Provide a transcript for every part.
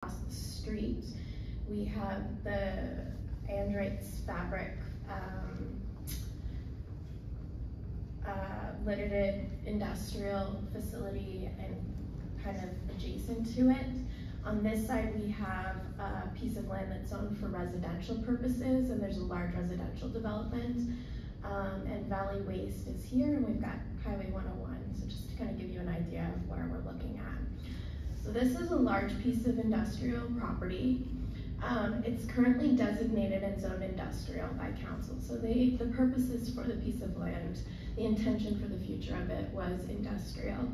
across the street, we have the Andreit's fabric littered industrial facility and kind of adjacent to it. On this side, we have a piece of land that's zoned for residential purposes, and there's a large residential development. And Valley Waste is here, and we've got Highway 101, so just to kind of give you an idea of where we're looking at. So this is a large piece of industrial property. It's currently designated and zoned industrial by council. So the purposes for the piece of land, the intention for the future of it was industrial.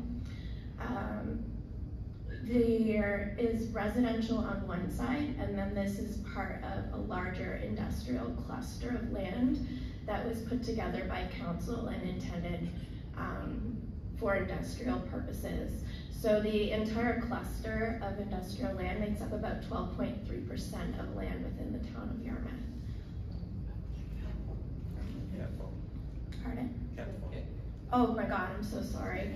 There is residential on one side, and then this is part of a larger industrial cluster of land that was put together by council and intended for industrial purposes. So the entire cluster of industrial land makes up about 12.3% of land within the town of Yarmouth. Pardon? Oh my God, I'm so sorry.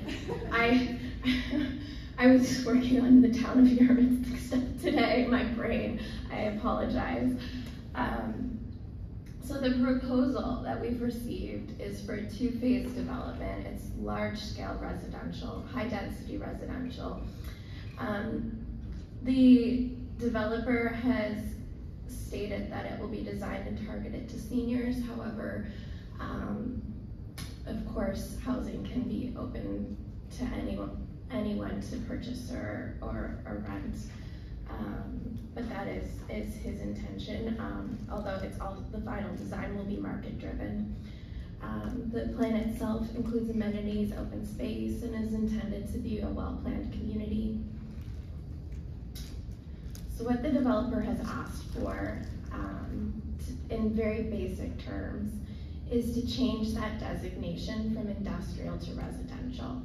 I was working on the Town of Yarmouth stuff today, my brain, I apologize. So the proposal that we've received is for a two-phase development. It's large-scale residential, high-density residential. The developer has stated that it will be designed and targeted to seniors. However, of course, housing can be open to anyone to purchase or rent. But that is his intention, although the final design will be market driven. The plan itself includes amenities, open space, and is intended to be a well-planned community. So what the developer has asked for, in very basic terms, is to change that designation from industrial to residential.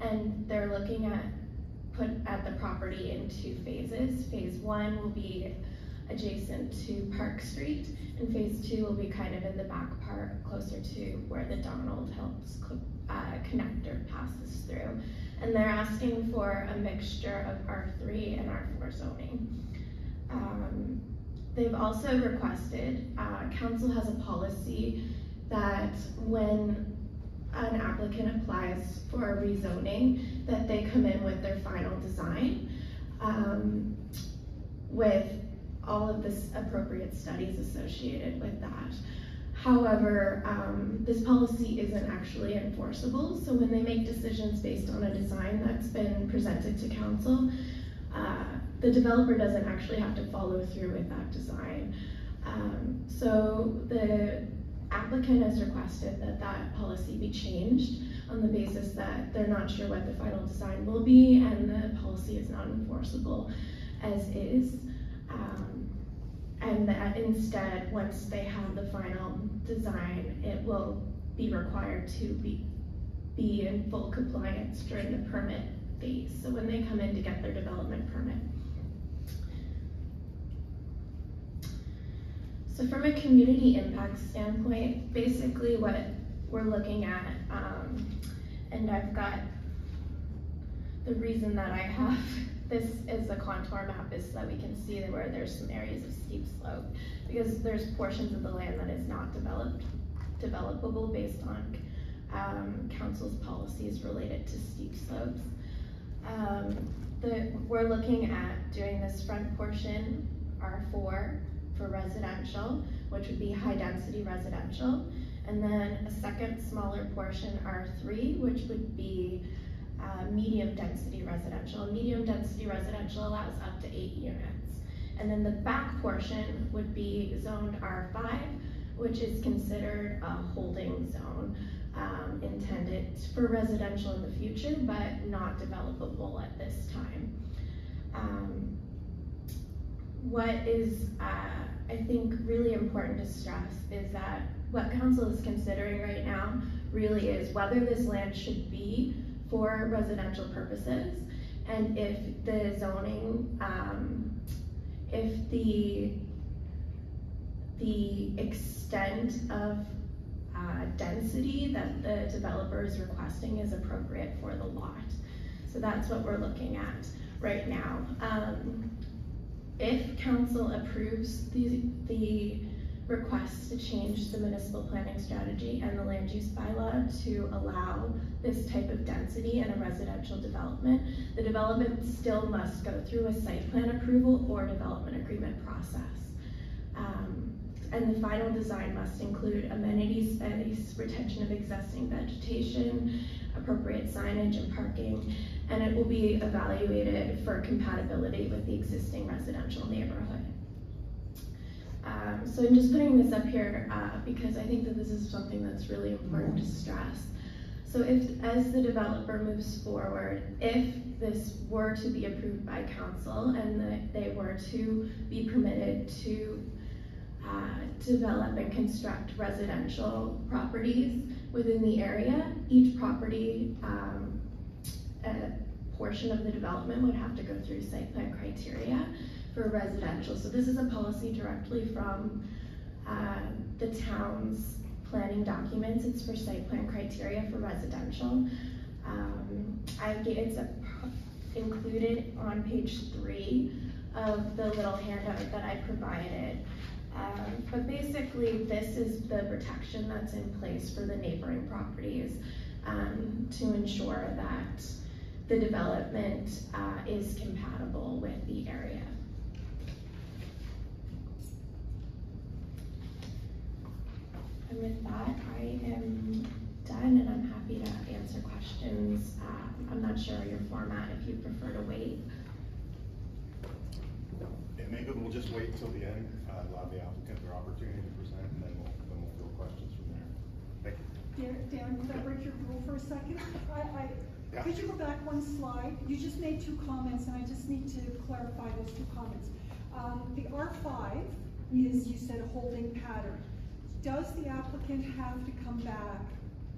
And they're looking at put the property in two phases. Phase 1 will be adjacent to Park Street, and phase 2 will be kind of in the back part, closer to where the Donald Helps connector passes through. And they're asking for a mixture of R3 and R4 zoning. They've also requested, council has a policy that when an applicant applies for a rezoning, that they come in with their final design with all of the appropriate studies associated with that. However, this policy isn't actually enforceable, so when they make decisions based on a design that's been presented to council, the developer doesn't actually have to follow through with that design. So the applicant has requested that that policy be changed on the basis that they're not sure what the final design will be, and the policy is not enforceable as is. And that instead, once they have the final design, it will be required to be in full compliance during the permit phase. So when they come in to get their development permit. So from a community impact standpoint, basically what we're looking at, and I've got the reason that I have this is a contour map is so that we can see where there's some areas of steep slope, because there's portions of the land that is not developable based on council's policies related to steep slopes. We're looking at doing this front portion R4 for residential, which would be high density residential, and then a second smaller portion R3, which would be medium density residential. Medium density residential allows up to 8 units. And then the back portion would be zoned R5, which is considered a holding zone, intended for residential in the future, but not developable at this time. What is, I think, really important to stress is that what council is considering right now really is whether this land should be for residential purposes, and if the zoning, if the extent of density that the developer is requesting is appropriate for the lot. So that's what we're looking at right now. If council approves the request to change the municipal planning strategy and the land use bylaw to allow this type of density in a residential development, the development still must go through a site plan approval or development agreement process. And the final design must include amenity space, retention of existing vegetation, appropriate signage and parking, and it will be evaluated for compatibility with the existing residential neighborhood. So I'm just putting this up here because I think that this is something that's really important to stress. So as the developer moves forward, if this were to be approved by council and that they were to be permitted to develop and construct residential properties within the area, each property, a portion of the development would have to go through site plan criteria for residential. So this is a policy directly from the town's planning documents. It's for site plan criteria for residential. It's included on page 3 of the little handout that I provided. But basically, this is the protection that's in place for the neighboring properties to ensure that the development is compatible with the area. And with that, I am done and I'm happy to answer questions. I'm not sure your format if you prefer to wait. Yeah, maybe we'll just wait until the end, allow the applicant their opportunity to present, and then we'll field questions from there. Thank you. Darren, could I break your rule for a second? Yeah. Could you go back one slide? You just made 2 comments, and I just need to clarify those 2 comments. The R5 is, you said, a holding pattern. Does the applicant have to come back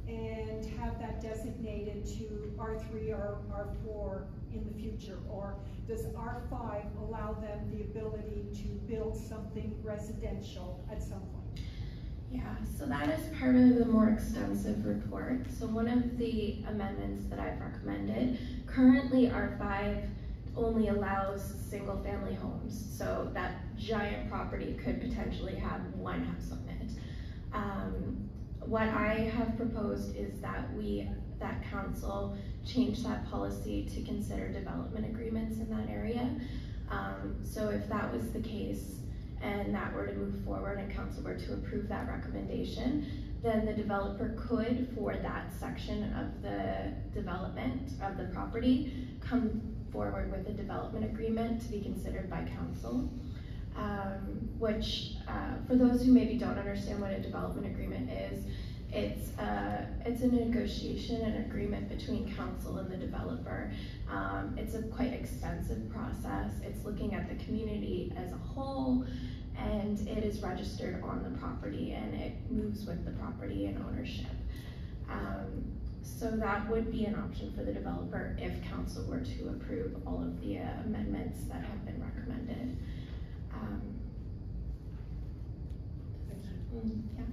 and have that designated to R3 or R4 in the future? Or does R5 allow them the ability to build something residential at some point? Yeah, so that is part of the more extensive report. So one of the amendments that I've recommended, currently R5 only allows single family homes. So that giant property could potentially have 1 house on it. What I have proposed is that that council change that policy to consider development agreements in that area. So if that was the case and that were to move forward and council were to approve that recommendation, then the developer could, for that section of the development of the property, come forward with a development agreement to be considered by council. Which, for those who maybe don't understand what a development agreement is, it's a negotiation and agreement between council and the developer. It's a quite extensive process. It's looking at the community as a whole, and it is registered on the property, and it moves with the property and ownership. So that would be an option for the developer if council were to approve all of the amendments that have been recommended. Yeah.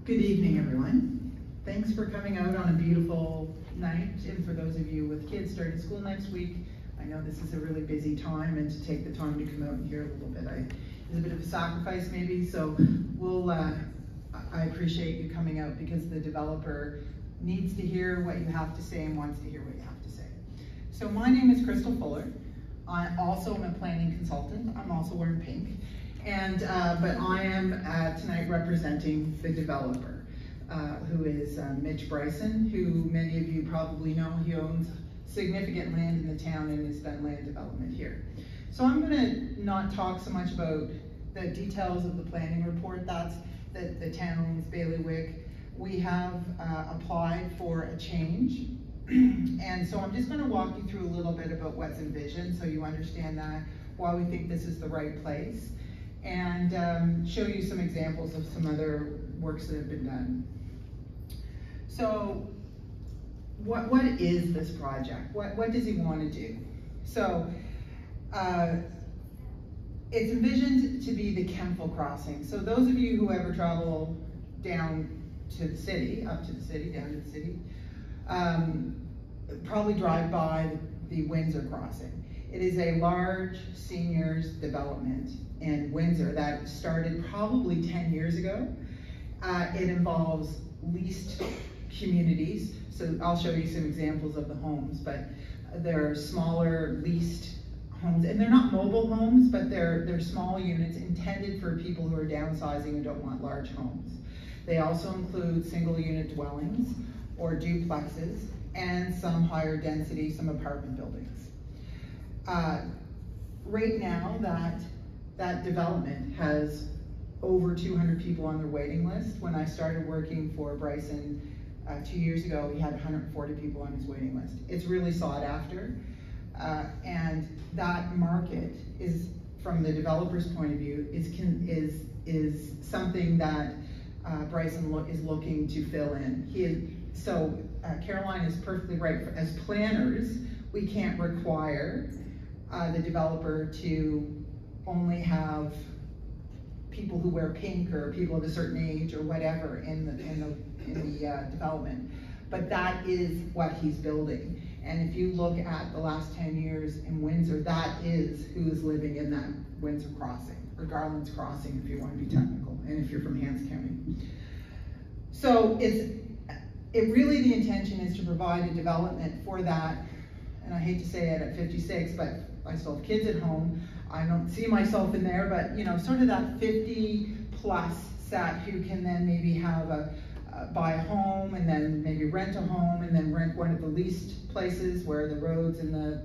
Good evening, everyone. Thanks for coming out on a beautiful night, and for those of you with kids starting school next week, I know this is a really busy time, and to take the time to come out and hear a little bit, is a bit of a sacrifice maybe, so I appreciate you coming out because the developer needs to hear what you have to say and wants to hear what you have to say. So my name is Crystal Fuller. I also am a planning consultant. I'm also wearing pink. And but I am tonight representing the developer, who is Mitch Brison, who many of you probably know. He owns significant land in the town and has done land development here. So I'm going to not talk so much about the details of the planning report. That's the town's bailiwick. We have applied for a change, and so I'm just going to walk you through a little bit about what's envisioned so you understand that, why we think this is the right place, and show you some examples of some other works that have been done. So what is this project? What does he want to do? So, it's envisioned to be the Kentville crossing. So those of you who ever travel down to the city, up to the city, down to the city, probably drive by the Windsor crossing. It is a large seniors development in Windsor that started probably 10 years ago. It involves leased communities. So I'll show you some examples of the homes, but they're smaller leased homes, and they're not mobile homes, but they're small units intended for people who are downsizing and don't want large homes. They also include single unit dwellings or duplexes and some higher density, some apartment buildings. Right now, that development has over 200 people on their waiting list. When I started working for Brison 2 years ago, he had 140 people on his waiting list. It's really sought after. And that market is, from the developer's point of view, is something that Brison is looking to fill in. Caroline is perfectly right. As planners, we can't require the developer to only have people who wear pink or people of a certain age or whatever in the development. But that is what he's building. And if you look at the last 10 years in Windsor, that is who is living in that Windsor crossing, or Garland's crossing if you want to be technical, and if you're from Hants County. So really the intention is to provide a development for that, and I hate to say it at 56, but I still have kids at home. I don't see myself in there, but you know, sort of that 50 plus set who can then maybe have buy a home and then maybe rent a home and then rent one of the leased places where the roads and the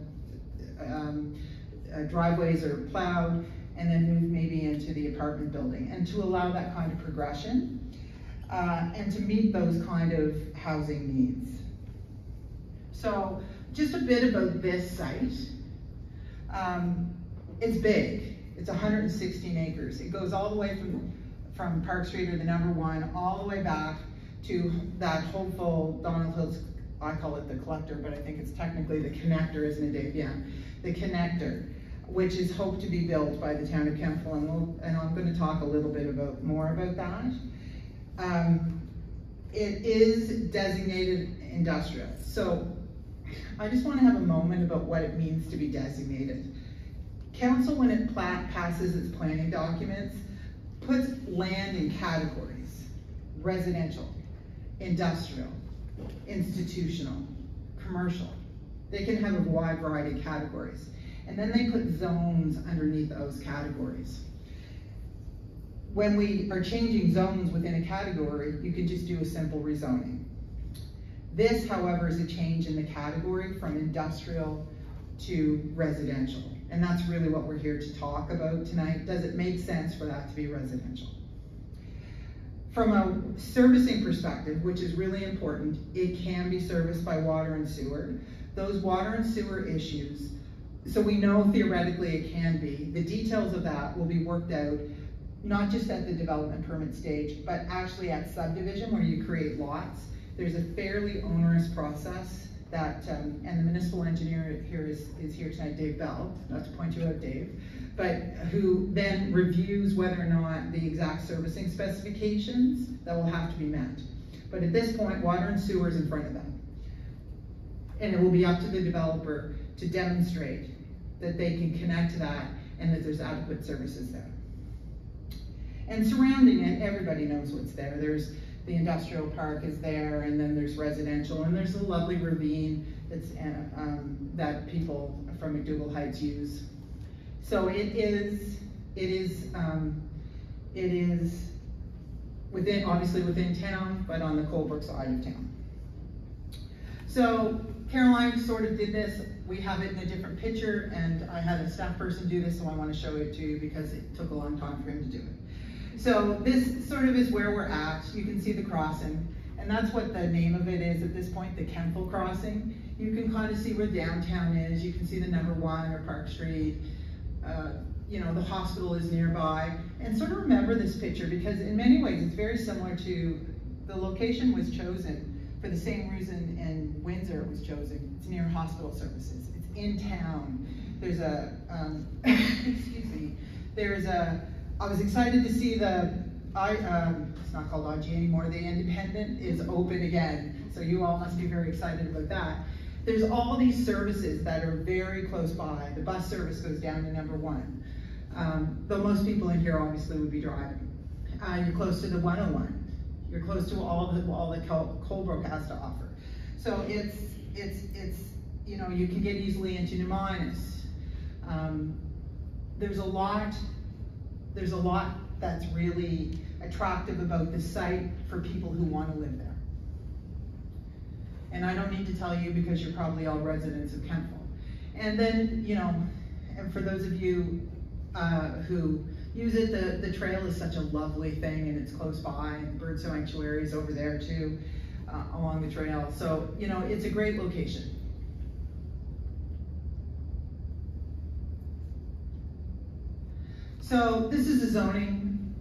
driveways are plowed, and then move maybe into the apartment building, and to allow that kind of progression and to meet those kind of housing needs. So just a bit about this site. It's big. It's 116 acres. It goes all the way from Park Street, or the number 1, all the way back to that hopeful Donald Hill's, I call it the collector, but I think it's technically the connector, isn't it, Dave? Yeah, the connector, which is hoped to be built by the Town of Kentville, and I'm going to talk a little bit more about that. It is designated industrial. So I just want to have a moment about what it means to be designated. Council, when it passes its planning documents, puts land in categories: residential, industrial, institutional, commercial. They can have a wide variety of categories. And then they put zones underneath those categories. When we are changing zones within a category, you can just do a simple rezoning. This, however, is a change in the category from industrial to residential. And that's really what we're here to talk about tonight. Does it make sense for that to be residential? From a servicing perspective, which is really important, it can be serviced by water and sewer. Those water and sewer issues, so we know theoretically it can be. The details of that will be worked out, not just at the development permit stage, but actually at subdivision where you create lots. There's a fairly onerous process that, and the municipal engineer here is here tonight, Dave Bell, not to point you out, Dave, but who then reviews whether or not the exact servicing specifications that will have to be met. But at this point, water and sewer is in front of them. And it will be up to the developer to demonstrate that they can connect to that and that there's adequate services there. And surrounding it, everybody knows what's there. There's the industrial park is there, and then there's residential, and there's a lovely ravine that's that people from McDougall Heights use. So it is within, obviously within town, but on the Colebrook side of town. So Caroline sort of did this. We have it in a different picture, and I had a staff person do this, so I want to show it to you because it took a long time for him to do it. So this sort of is where we're at. You can see the crossing, and that's what the name of it is at this point, the Kentville crossing. You can kind of see where downtown is. You can see the number 1 or Park Street. You know, the hospital is nearby. And sort of remember this picture because in many ways it's very similar to, the location was chosen for the same reason in Windsor it was chosen. It's near hospital services. It's in town. There's a, excuse me, I was excited to see it's not called IG anymore, the Independent is open again. So you all must be very excited about that. There's all these services that are very close by. The bus service goes down to number 1. Though most people in here obviously would be driving. You're close to the 101. You're close to all that Colebrook has to offer. So it's you know, you can get easily into Numinus. There's a lot that's really attractive about the site for people who want to live there. And I don't need to tell you because you're probably all residents of Kentville. And then, you know, and for those of you who use it, the trail is such a lovely thing, and it's close by, and bird sanctuary is over there too, along the trail. So, you know, it's a great location. So this is the zoning.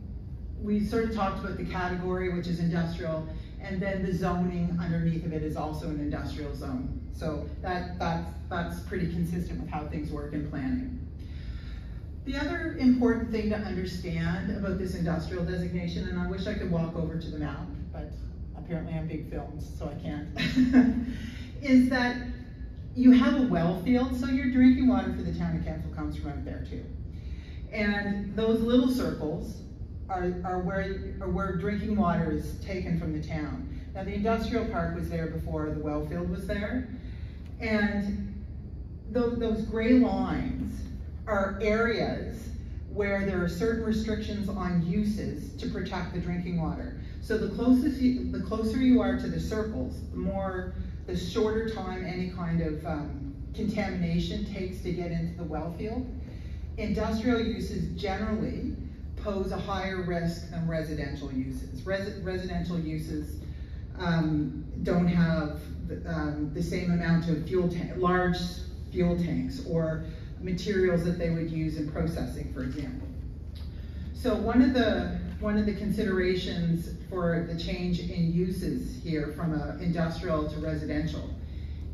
We sort of talked about the category, which is industrial, and then the zoning underneath of it is also an industrial zone. So that's pretty consistent with how things work in planning. The other important thing to understand about this industrial designation, and I wish I could walk over to the map, but apparently I'm big films, so I can't, is that you have a well field, so your drinking water for the town of Kentville comes from out there too. And those little circles are where drinking water is taken from the town. Now the industrial park was there before the well field was there, and those gray lines are areas where there are certain restrictions on uses to protect the drinking water. So the closer you are to the circles, the shorter time any kind of contamination takes to get into the well field. Industrial uses generally pose a higher risk than residential uses. Residential uses don't have the same amount of large fuel tanks or materials that they would use in processing, for example. So one of the considerations for the change in uses here from industrial to residential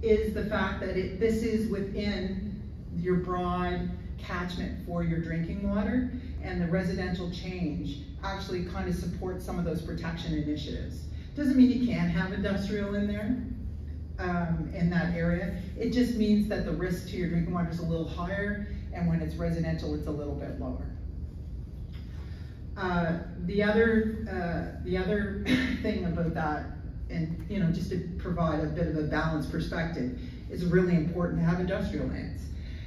is the fact that this is within your broad catchment for your drinking water, and the residential change actually kind of supports some of those protection initiatives. Doesn't mean you can't have industrial in there, in that area. It just means that the risk to your drinking water is a little higher, and when it's residential, it's a little bit lower. The other thing about that, and you know, just to provide a bit of a balanced perspective, it's really important to have industrial lands.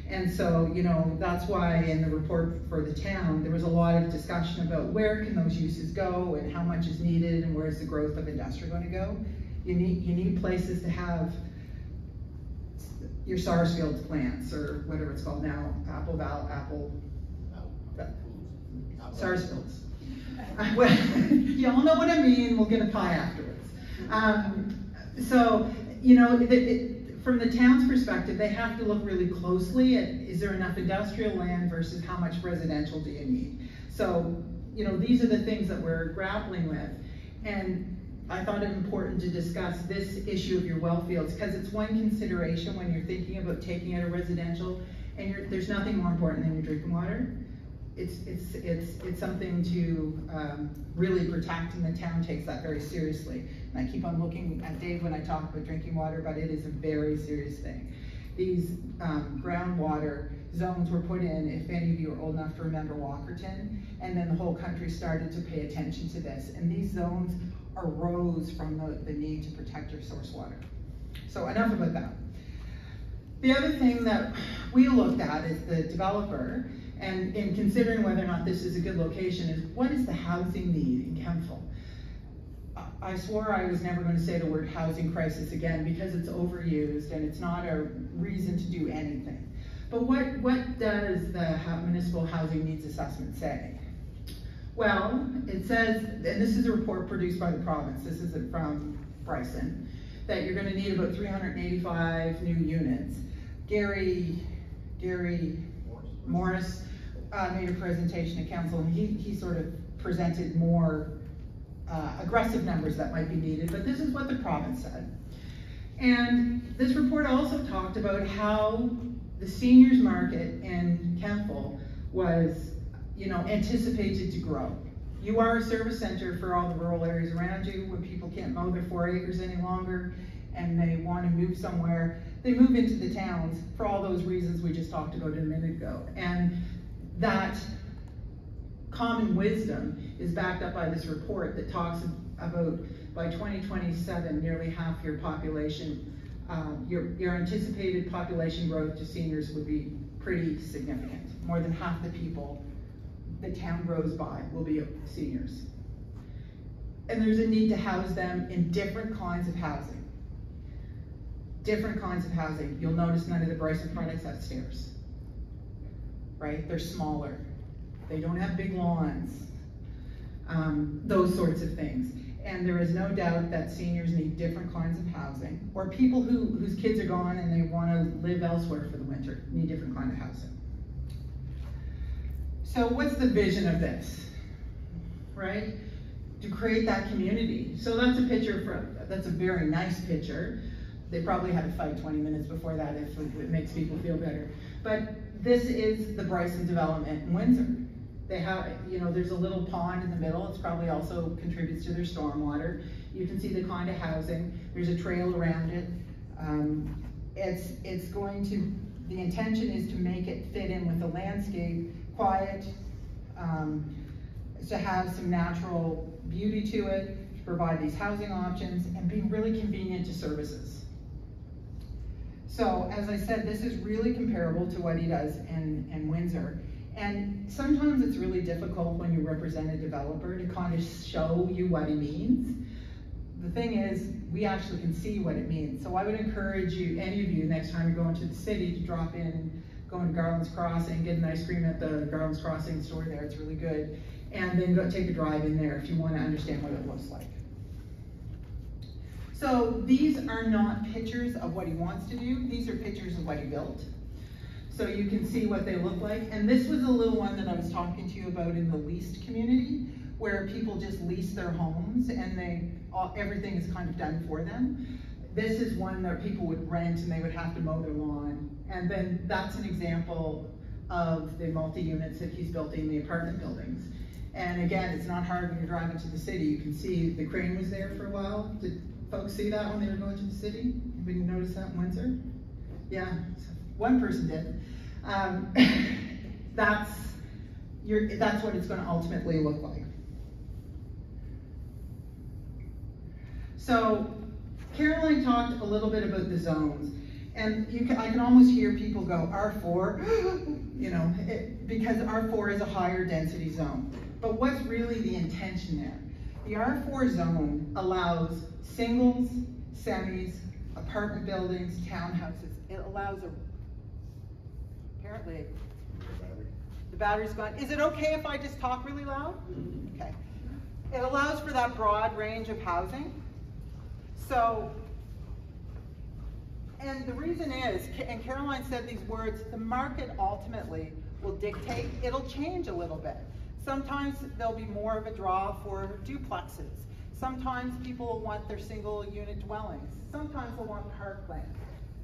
And so, you know, that's why in the report for the town, there was a lot of discussion about where can those uses go and how much is needed and where's the growth of industrial going to go. You need places to have your Sarsfield plants, or whatever it's called now, Sarsfields. Well, you all know what I mean, we'll get a pie afterwards. So, you know, from the town's perspective, they have to look really closely at, is there enough industrial land versus how much residential do you need? So, you know, these are the things that we're grappling with. And I thought it important to discuss this issue of your well fields, because it's one consideration when you're thinking about taking out a residential, and there's nothing more important than your drinking water. It's something to really protect, and the town takes that very seriously. And I keep on looking at Dave when I talk about drinking water, but it is a very serious thing. These groundwater zones were put in, if any of you are old enough to remember Walkerton, and then the whole country started to pay attention to this. And these zones arose from the need to protect your source water. So enough about that. The other thing that we looked at is the developer, and in considering whether or not this is a good location, is what is the housing need in Kentville? I swore I was never going to say the word housing crisis again because it's overused and it's not a reason to do anything. But what does the municipal housing needs assessment say? Well, it says, and this is a report produced by the province, this isn't from Brison, that you're going to need about 385 new units. Gary Morris made a presentation to council, and he sort of presented more aggressive numbers that might be needed, but this is what the province said. And this report also talked about how the seniors market in Kentville was, anticipated to grow. You are a service center for all the rural areas around you. When people can't mow their 4 acres any longer and they want to move somewhere, they move into the towns for all those reasons we just talked about a minute ago. And that common wisdom is backed up by this report that talks about by 2027, nearly half your population, your anticipated population growth to seniors would be pretty significant. More than half the people the town grows by will be seniors. And there's a need to house them in different kinds of housing. Different kinds of housing. You'll notice none of the Brison products have stairs, right? They're smaller. They don't have big lawns, those sorts of things. And there is no doubt that seniors need different kinds of housing, or people whose kids are gone and they want to live elsewhere for the winter need different kind of housing. So what's the vision of this, right? To create that community. So that's a picture, that's a very nice picture. They probably had a fight 20 minutes before that if it makes people feel better. But this is the Brison Development in Windsor. They have, there's a little pond in the middle. It's probably also contributes to their stormwater. You can see the kind of housing. There's a trail around it. It's going to, the intention is to make it fit in with the landscape, quiet, to have some natural beauty to it, to provide these housing options, and be really convenient to services. So, as I said, this is really comparable to what he does in Windsor. And sometimes it's really difficult when you represent a developer to kind of show you what he means. The thing is, we actually can see what it means. So I would encourage you, any of you, next time you go into the city, to drop in, go into Garland's Crossing, get an ice cream at the Garland's Crossing store there, it's really good. And then go take a drive in there if you want to understand what it looks like. So these are not pictures of what he wants to do, these are pictures of what he built. So you can see what they look like. And this was a little one that I was talking to you about in the leased community, where people just lease their homes and everything is kind of done for them. This is one that people would rent and they would have to mow their lawn. And then that's an example of the multi-units that he's built in the apartment buildings. And again, it's not hard when you're driving to the city. You can see the crane was there for a while. Did folks see that when they were going to the city? Anybody notice that in Windsor? Yeah, one person did. That's what it's going to ultimately look like. So Caroline talked a little bit about the zones, and I can almost hear people go, R4, because R4 is a higher density zone. But what's really the intention there? The R4 zone allows singles, semis, apartment buildings, townhouses. It allows apparently, the battery's gone. Is it okay if I just talk really loud? Okay. It allows for that broad range of housing. So, and the reason is, and Caroline said these words, the market ultimately will dictate, it'll change a little bit. Sometimes there'll be more of a draw for duplexes. Sometimes people will want their single unit dwellings. Sometimes they'll want parkland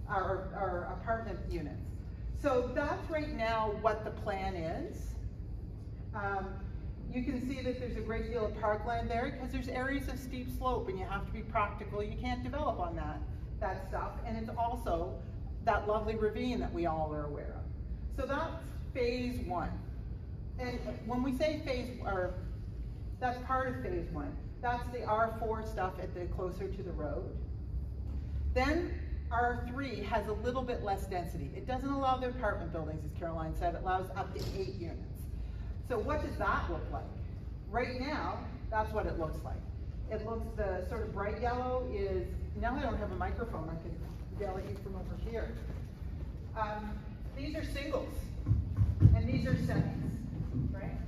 or apartment units. So that's right now what the plan is. You can see that there's a great deal of parkland there because there's areas of steep slope and you have to be practical. You can't develop on that stuff. And it's also that lovely ravine that we all are aware of. So that's phase one. And when we say that's part of phase one. That's the R4 stuff at the closer to the road. Then R3 has a little bit less density. It doesn't allow the apartment buildings, as Caroline said. It allows up to 8 units. So what does that look like? Right now, that's what it looks like. It looks, the sort of bright yellow is, now I don't have a microphone, I can yell at you from over here. These are singles, and these are semis, right?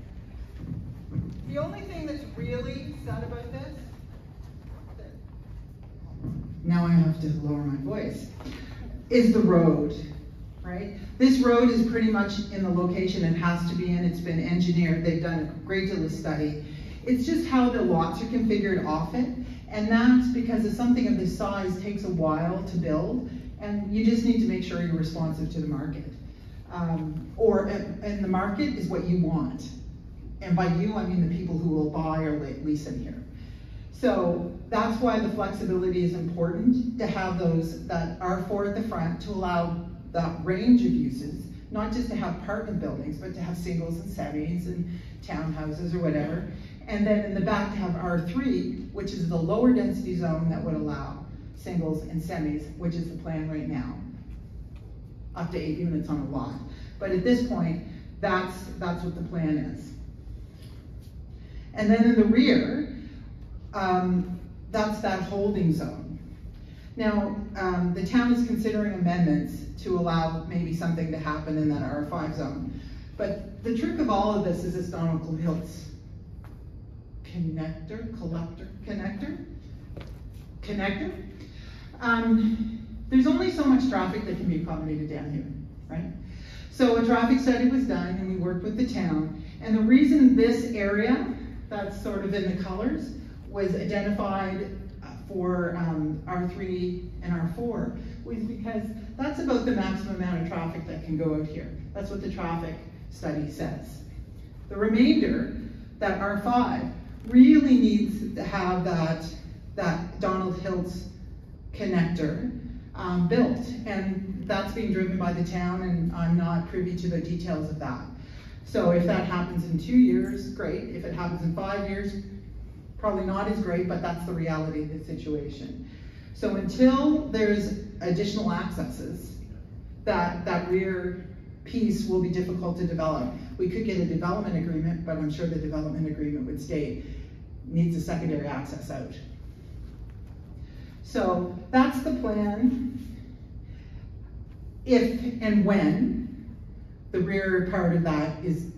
The only thing that's really sad about this, now I have to lower my voice, is the road, right? This road is pretty much in the location it has to be in. It's been engineered. They've done a great deal of study. It's just how the lots are configured off it, and that's because if something of this size takes a while to build, and you just need to make sure you're responsive to the market. And the market is what you want. And by you, I mean the people who will buy or lease in here. So that's why the flexibility is important, to have those that R4 at the front to allow that range of uses, not just to have apartment buildings, but to have singles and semis and townhouses or whatever. And then in the back to have R3, which is the lower density zone that would allow singles and semis, which is the plan right now, up to 8 units on a lot. But at this point, that's what the plan is. And then in the rear, that's that holding zone. Now, the town is considering amendments to allow maybe something to happen in that R5 zone. But the trick of all of this is this Donald Hiltz connector. There's only so much traffic that can be accommodated down here, right? So a traffic study was done and we worked with the town. And the reason this area, that's sort of in the colors, was identified for R3 and R4 was because that's about the maximum amount of traffic that can go out here. That's what the traffic study says. The remainder, that R5, really needs to have that Donald Hiltz connector built, and that's being driven by the town, and I'm not privy to the details of that. So if that happens in 2 years, great. If it happens in 5 years, probably not as great, but that's the reality of the situation. So until there's additional accesses, that rear piece will be difficult to develop. We could get a development agreement, but I'm sure the development agreement would state needs a secondary access out. So that's the plan. If and when the rear part of that is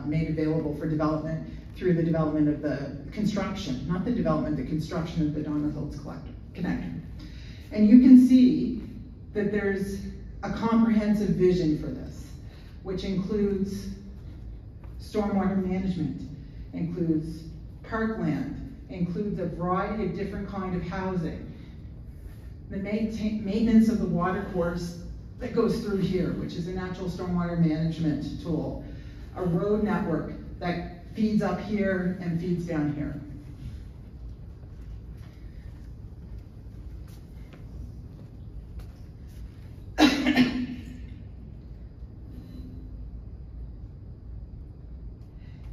made available for development through the development of the construction, not the development, the construction of the Donald Hiltz connector. And you can see that there's a comprehensive vision for this, which includes stormwater management, includes parkland, includes a variety of different kind of housing, the maintenance of the water course that goes through here, which is a natural stormwater management tool, a road network that feeds up here and feeds down here.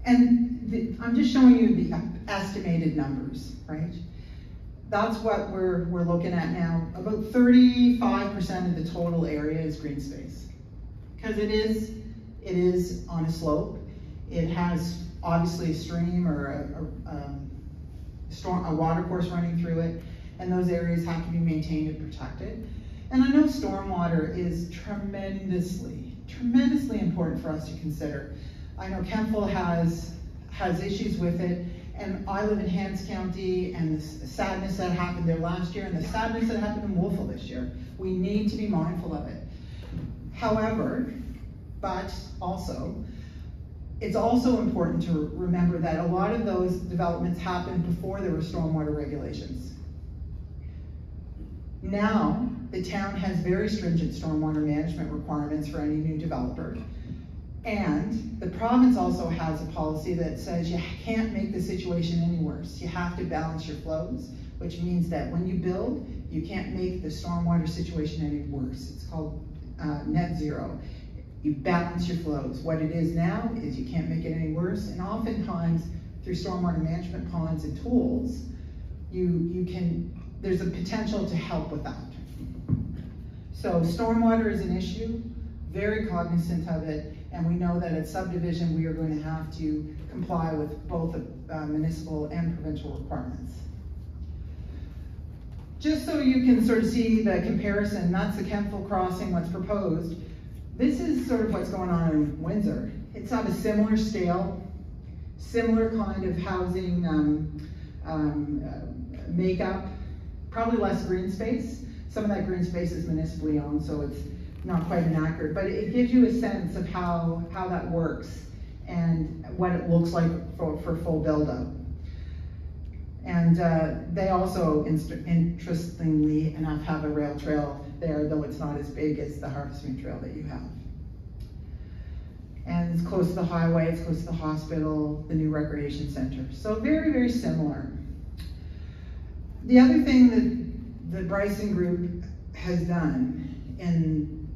And I'm just showing you the estimated numbers, right? That's what we're looking at now. About 35% of the total area is green space. Because it is on a slope. It has obviously a stream or a water course running through it, and those areas have to be maintained and protected. And I know stormwater is tremendously important for us to consider. I know Kentville has issues with it, and I live in Hants County, and the sadness that happened there last year, and the sadness that happened in Wolfville this year. We need to be mindful of it. However, but also, it's also important to remember that a lot of those developments happened before there were stormwater regulations. Now, the town has very stringent stormwater management requirements for any new developer. And the province also has a policy that says you can't make the situation any worse. You have to balance your flows, which means that when you build, you can't make the stormwater situation any worse. It's called net zero. You balance your flows. What it is now is you can't make it any worse, and oftentimes through stormwater management ponds and tools, there's a potential to help with that. So stormwater is an issue, very cognizant of it, and we know that at subdivision we are going to have to comply with both municipal and provincial requirements. Just so you can sort of see the comparison, that's the Kentville crossing, what's proposed. This is sort of what's going on in Windsor. It's on a similar scale, similar kind of housing makeup, probably less green space. Some of that green space is municipally owned, so it's not quite inaccurate, but it gives you a sense of how that works. and what it looks like for full build-out. And they also, interestingly enough, have a rail trail there, though it's not as big as the harvesting trail that you have. And it's close to the highway, it's close to the hospital, the new recreation center. So very, very similar. The other thing that the Brison Group has done in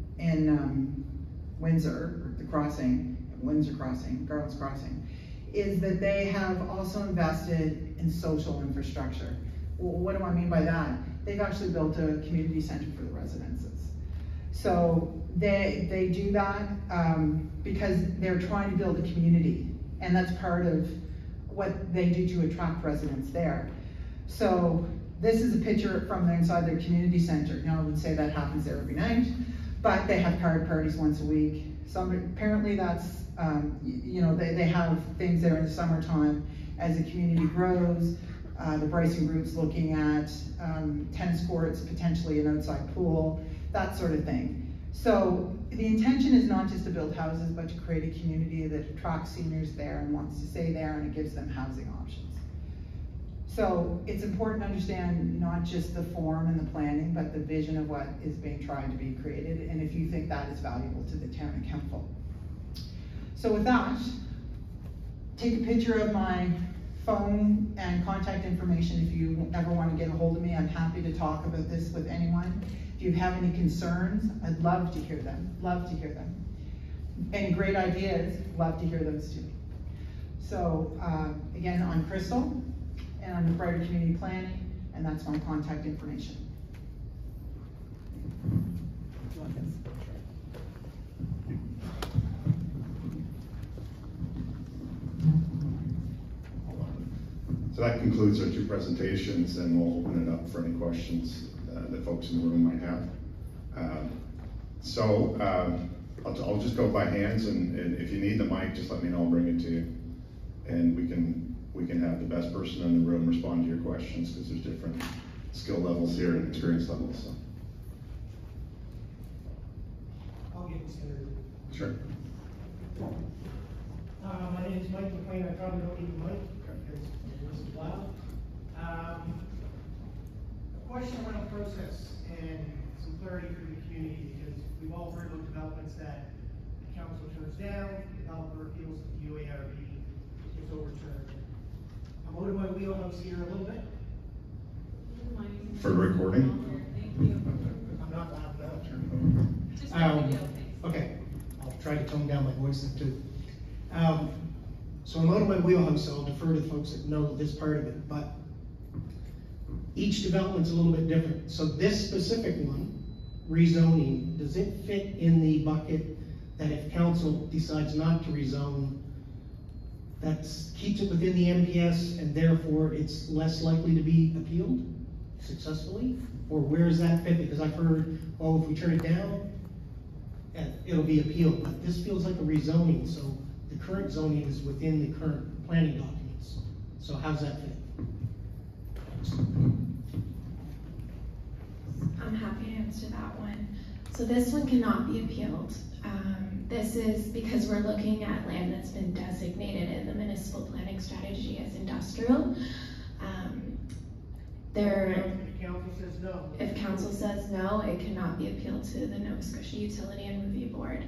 Windsor, the crossing, Windsor Crossing, Garland's Crossing, is that they have also invested in social infrastructure. Well, what do I mean by that? They've actually built a community center for the residences. So they do that because they're trying to build a community, and that's part of what they do to attract residents there. So this is a picture from inside their community center. Now I would say that happens there every night, but they have card parties once a week. Apparently that's, you know, they have things there in the summertime. As the community grows, the Brison Group's looking at tennis courts, potentially an outside pool, that sort of thing. So the intention is not just to build houses, but to create a community that attracts seniors there and wants to stay there, and it gives them housing options. So it's important to understand not just the form and the planning, but the vision of what is being tried to be created, and if you think that is valuable to the town of Kentville. So with that, take a picture of my phone and contact information if you ever want to get a hold of me. I'm happy to talk about this with anyone. If you have any concerns, I'd love to hear them, love to hear them. Any great ideas, love to hear those too. So again, I'm Crystal, and I'm the Brighter Community Planning, and that's my contact information. So that concludes our two presentations, and we'll open it up for any questions that folks in the room might have. I'll just go by hands, and if you need the mic, just let me know, I'll bring it to you. And we can have the best person in the room respond to your questions, because there's different skill levels here and experience levels. So. I'll get started. Sure. My name is Mike McLean. I probably don't need the mic because this is loud. A question around process and some clarity for the community, because we've all heard about developments that the council turns down, the developer appeals to the UARB, it gets overturned. I'm out of my wheelhouse here a little bit. For recording? I'm not loud enough. Okay, I'll try to tone down my voice too. So I'm out of my wheelhouse, so I'll defer to the folks that know this part of it, but each development's a little bit different. So this specific one, rezoning, does it fit in the bucket that if council decides not to rezone, that keeps it within the MPS and therefore it's less likely to be appealed successfully? Or where does that fit? Because I've heard, oh, if we turn it down, it'll be appealed, but this feels like a rezoning, so the current zoning is within the current planning documents. So how's that fit? I'm happy to answer that one. So this one cannot be appealed. This is because we're looking at land that's been designated in the municipal planning strategy as industrial. If council says no. If council says no, it cannot be appealed to the Nova Scotia Utility and Review Board,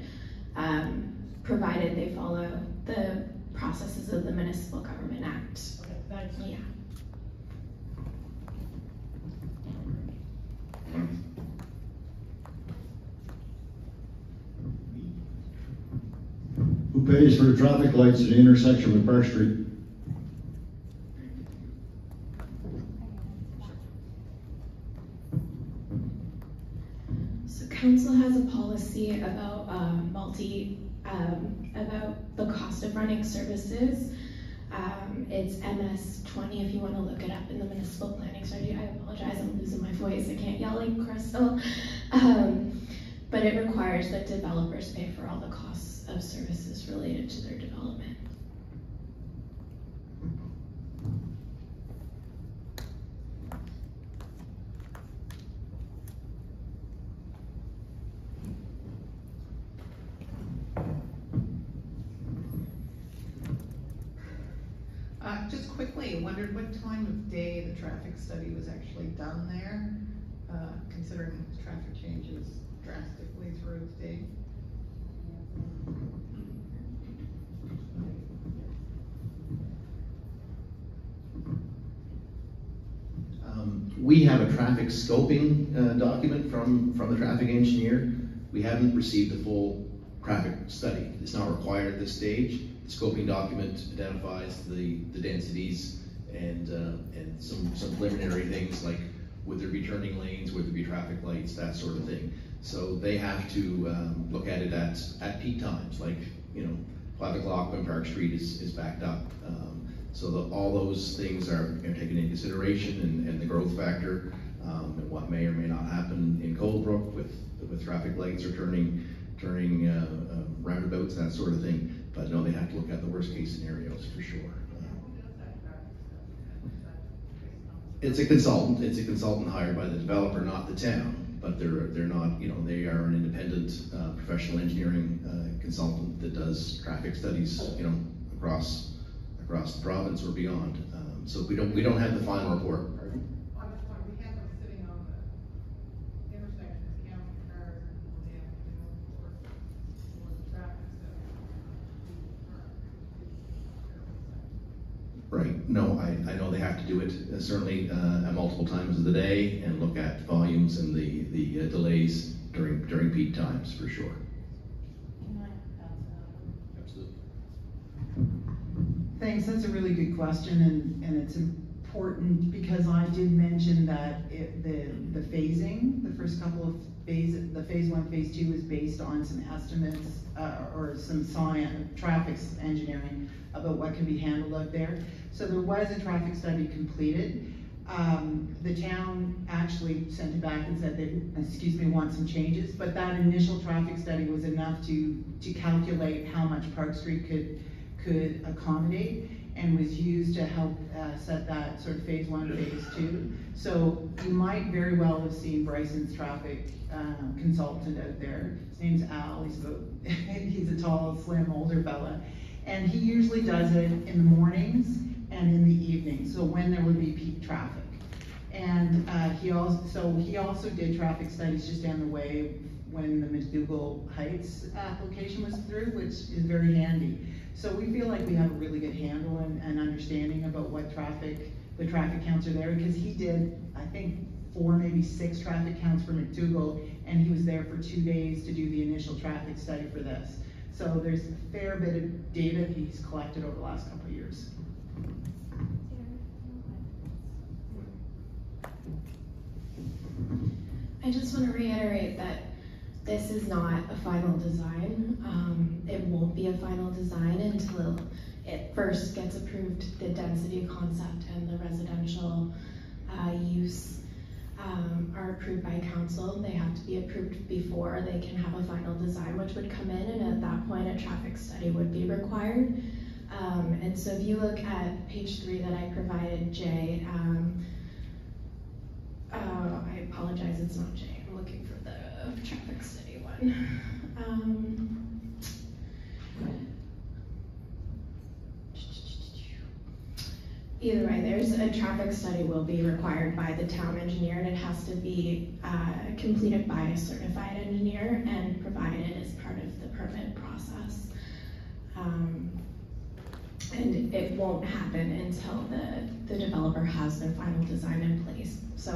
provided they follow the processes of the Municipal Government Act. Okay, thanks. Yeah. Who pays for the traffic lights at the intersection with Park Street? So council has a policy about about the cost of running services. It's MS 20 if you want to look it up in the municipal planning strategy. I apologize, I'm losing my voice. I can't yell like Crystal. But it requires that developers pay for all the costs of services related to their development. quickly, I wondered what time of day the traffic study was actually done there, considering traffic changes drastically throughout the day. We have a traffic scoping document from the traffic engineer. We haven't received the full traffic study. It's not required at this stage. The scoping document identifies the densities and some preliminary things like would there be turning lanes, would there be traffic lights, that sort of thing. So they have to look at it at peak times, like 5 o'clock when Park Street is backed up. So all those things are taken into consideration, and the growth factor, and what may or may not happen in Coldbrook with traffic lights or turning roundabouts, that sort of thing. But no, they have to look at the worst case scenarios for sure. It's a consultant hired by the developer, not the town. But they're not, they are an independent professional engineering consultant that does traffic studies, across the province or beyond. So we don't have the final report. Pardon? On this one, we have them sitting on the intersections, counting cars, and they have to go for the traffic study. Right. No, I know they have to do it certainly at multiple times of the day and look at volumes and the delays during peak times for sure. Absolutely. Thanks, that's a really good question, and it's important because I did mention that the phasing, the first couple of phases, the phase 1, phase 2 is based on some estimates or some traffic engineering about what can be handled out there. So there was a traffic study completed. The town actually sent it back and said they, want some changes, but that initial traffic study was enough to calculate how much Park Street could accommodate, and was used to help set that sort of phase 1, phase 2. So you might very well have seen Brison's traffic consultant out there. His name's Al. He's a tall, slim, older fella, and he usually does it in the mornings and in the evenings, so when there would be peak traffic. And he also did traffic studies just down the way when the McDougall Heights application was through, which is very handy. So we feel like we have a really good handle and understanding about what the traffic counts are there, because he did, I think, 4, maybe 6 traffic counts for McDougall, and he was there for 2 days to do the initial traffic study for this. So there's a fair bit of data he's collected over the last couple of years. I just want to reiterate that this is not a final design. It won't be a final design until it first gets approved, the density concept and the residential use are approved by council. They have to be approved before they can have a final design, which would come in, and at that point a traffic study would be required. And so if you look at page 3 that I provided, Jay, I apologize, it's not Jay. I'm looking for the traffic study one. Either way, there's a traffic study will be required by the town engineer, and it has to be completed by a certified engineer and provided as part of the permit process. And it won't happen until the developer has their final design in place. So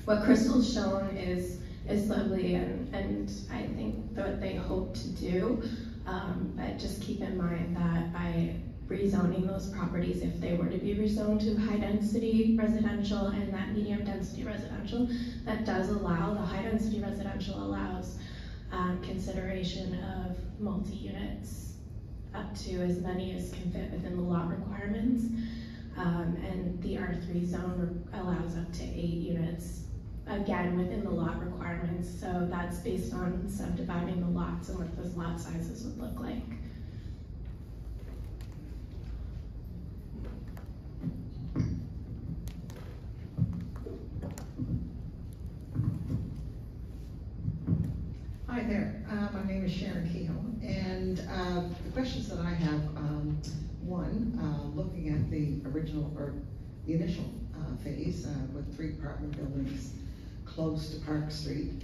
what Crystal's shown is lovely, and I think what they hope to do, but just keep in mind that by rezoning those properties, if they were to be rezoned to high density residential and that medium density residential, that does allow, the high density residential allows consideration of multi-units up to as many as can fit within the lot requirements. And the R3 zone allows up to 8 units, again, within the lot requirements. So that's based on subdividing the lots and what those lot sizes would look like. Hi there, my name is Sharon Kehoe, and the questions that I have, one, looking at the original, or the initial phase with 3 apartment buildings close to Park Street.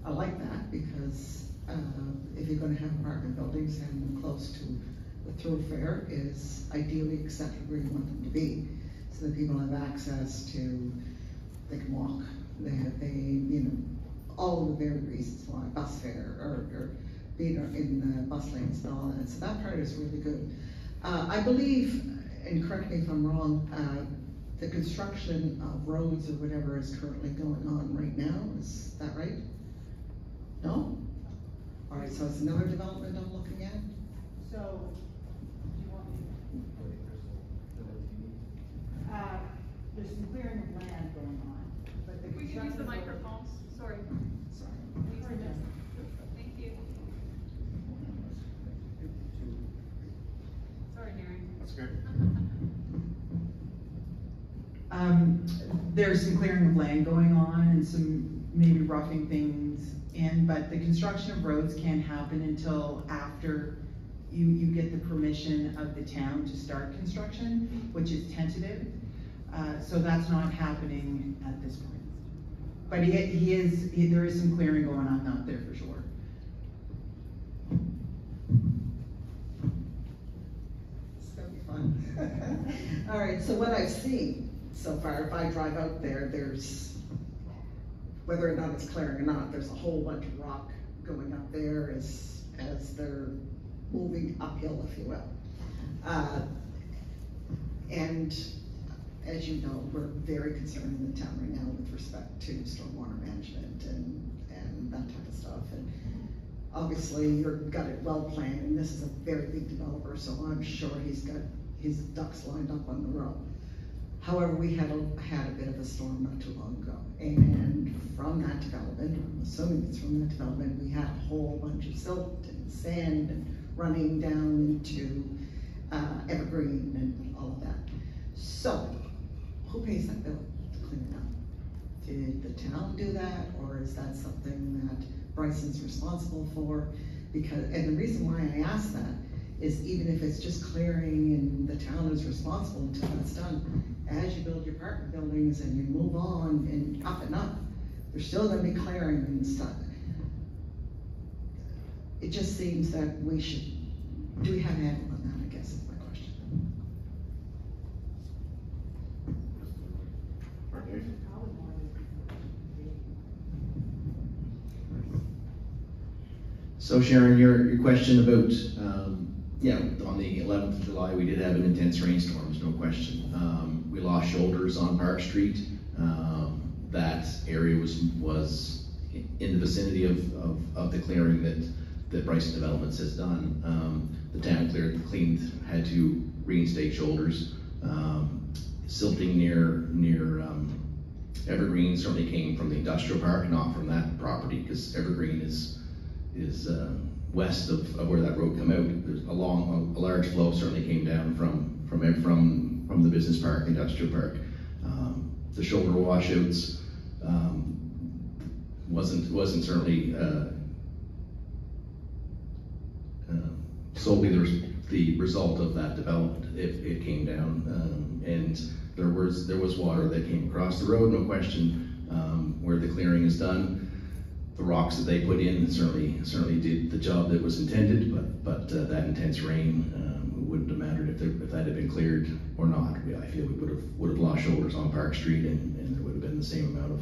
I like that because if you're going to have apartment buildings, having them close to the thoroughfare is ideally exactly where you want them to be, so that people have access to, they can walk, they you know, all of the varied reasons why, bus fare, or being in the bus lanes and all that. So that part is really good. I believe, and correct me if I'm wrong, the construction of roads or whatever is currently going on right now. Is that right? No? All right, so it's another development I'm looking at? So, do you want me? There's some clearing of land going on, but the We can use the microphones, sorry. Sorry. Thank you. Sorry, Darren. That's good. There's some clearing of land going on and some maybe roughing things in, but the construction of roads can't happen until after you get the permission of the town to start construction, which is tentative. So that's not happening at this point. But there is some clearing going on out there for sure. It's gonna be fun. All right, so what I've seen so far, if I drive out there, there's, whether or not it's clearing or not, there's a whole bunch of rock going up there as they're moving uphill, if you will. And as you know, we're very concerned in the town right now with respect to stormwater management and that type of stuff. And obviously you've got it well planned, and this is a very big developer, so I'm sure he's got his ducks lined up on the road. However, we had a bit of a storm not too long ago, and from that development, I'm assuming it's from that development, we had a whole bunch of silt and sand and running down into Evergreen and all of that. So, who pays that bill to clean it up? Did the town do that, or is that something that Brison's responsible for? Because, and the reason why I ask that is even if it's just clearing and the town is responsible until that's done, as you build your apartment buildings and you move on and up, there's still gonna be clearing and stuff. It just seems that we should, do we have a handle on that, I guess is my question. Okay. So Sharon, your question about, yeah, on the 11th of July, we did have an intense rainstorm, there's no question. We lost shoulders on Park Street. That area was in the vicinity of the clearing that Brison Development has done. The town cleaned, had to reinstate shoulders. Silting near Evergreen certainly came from the industrial park, not from that property, because Evergreen is west of where that road came out. There's a large flow certainly came down from the business park, industrial park. The shoulder washouts wasn't certainly solely the result of that development. It came down, and there was water that came across the road, no question. Where the clearing is done, the rocks that they put in certainly did the job that was intended, but that intense rain wouldn't have mattered if that had been cleared or not. I feel we would have lost shoulders on Park Street, and there would have been the same amount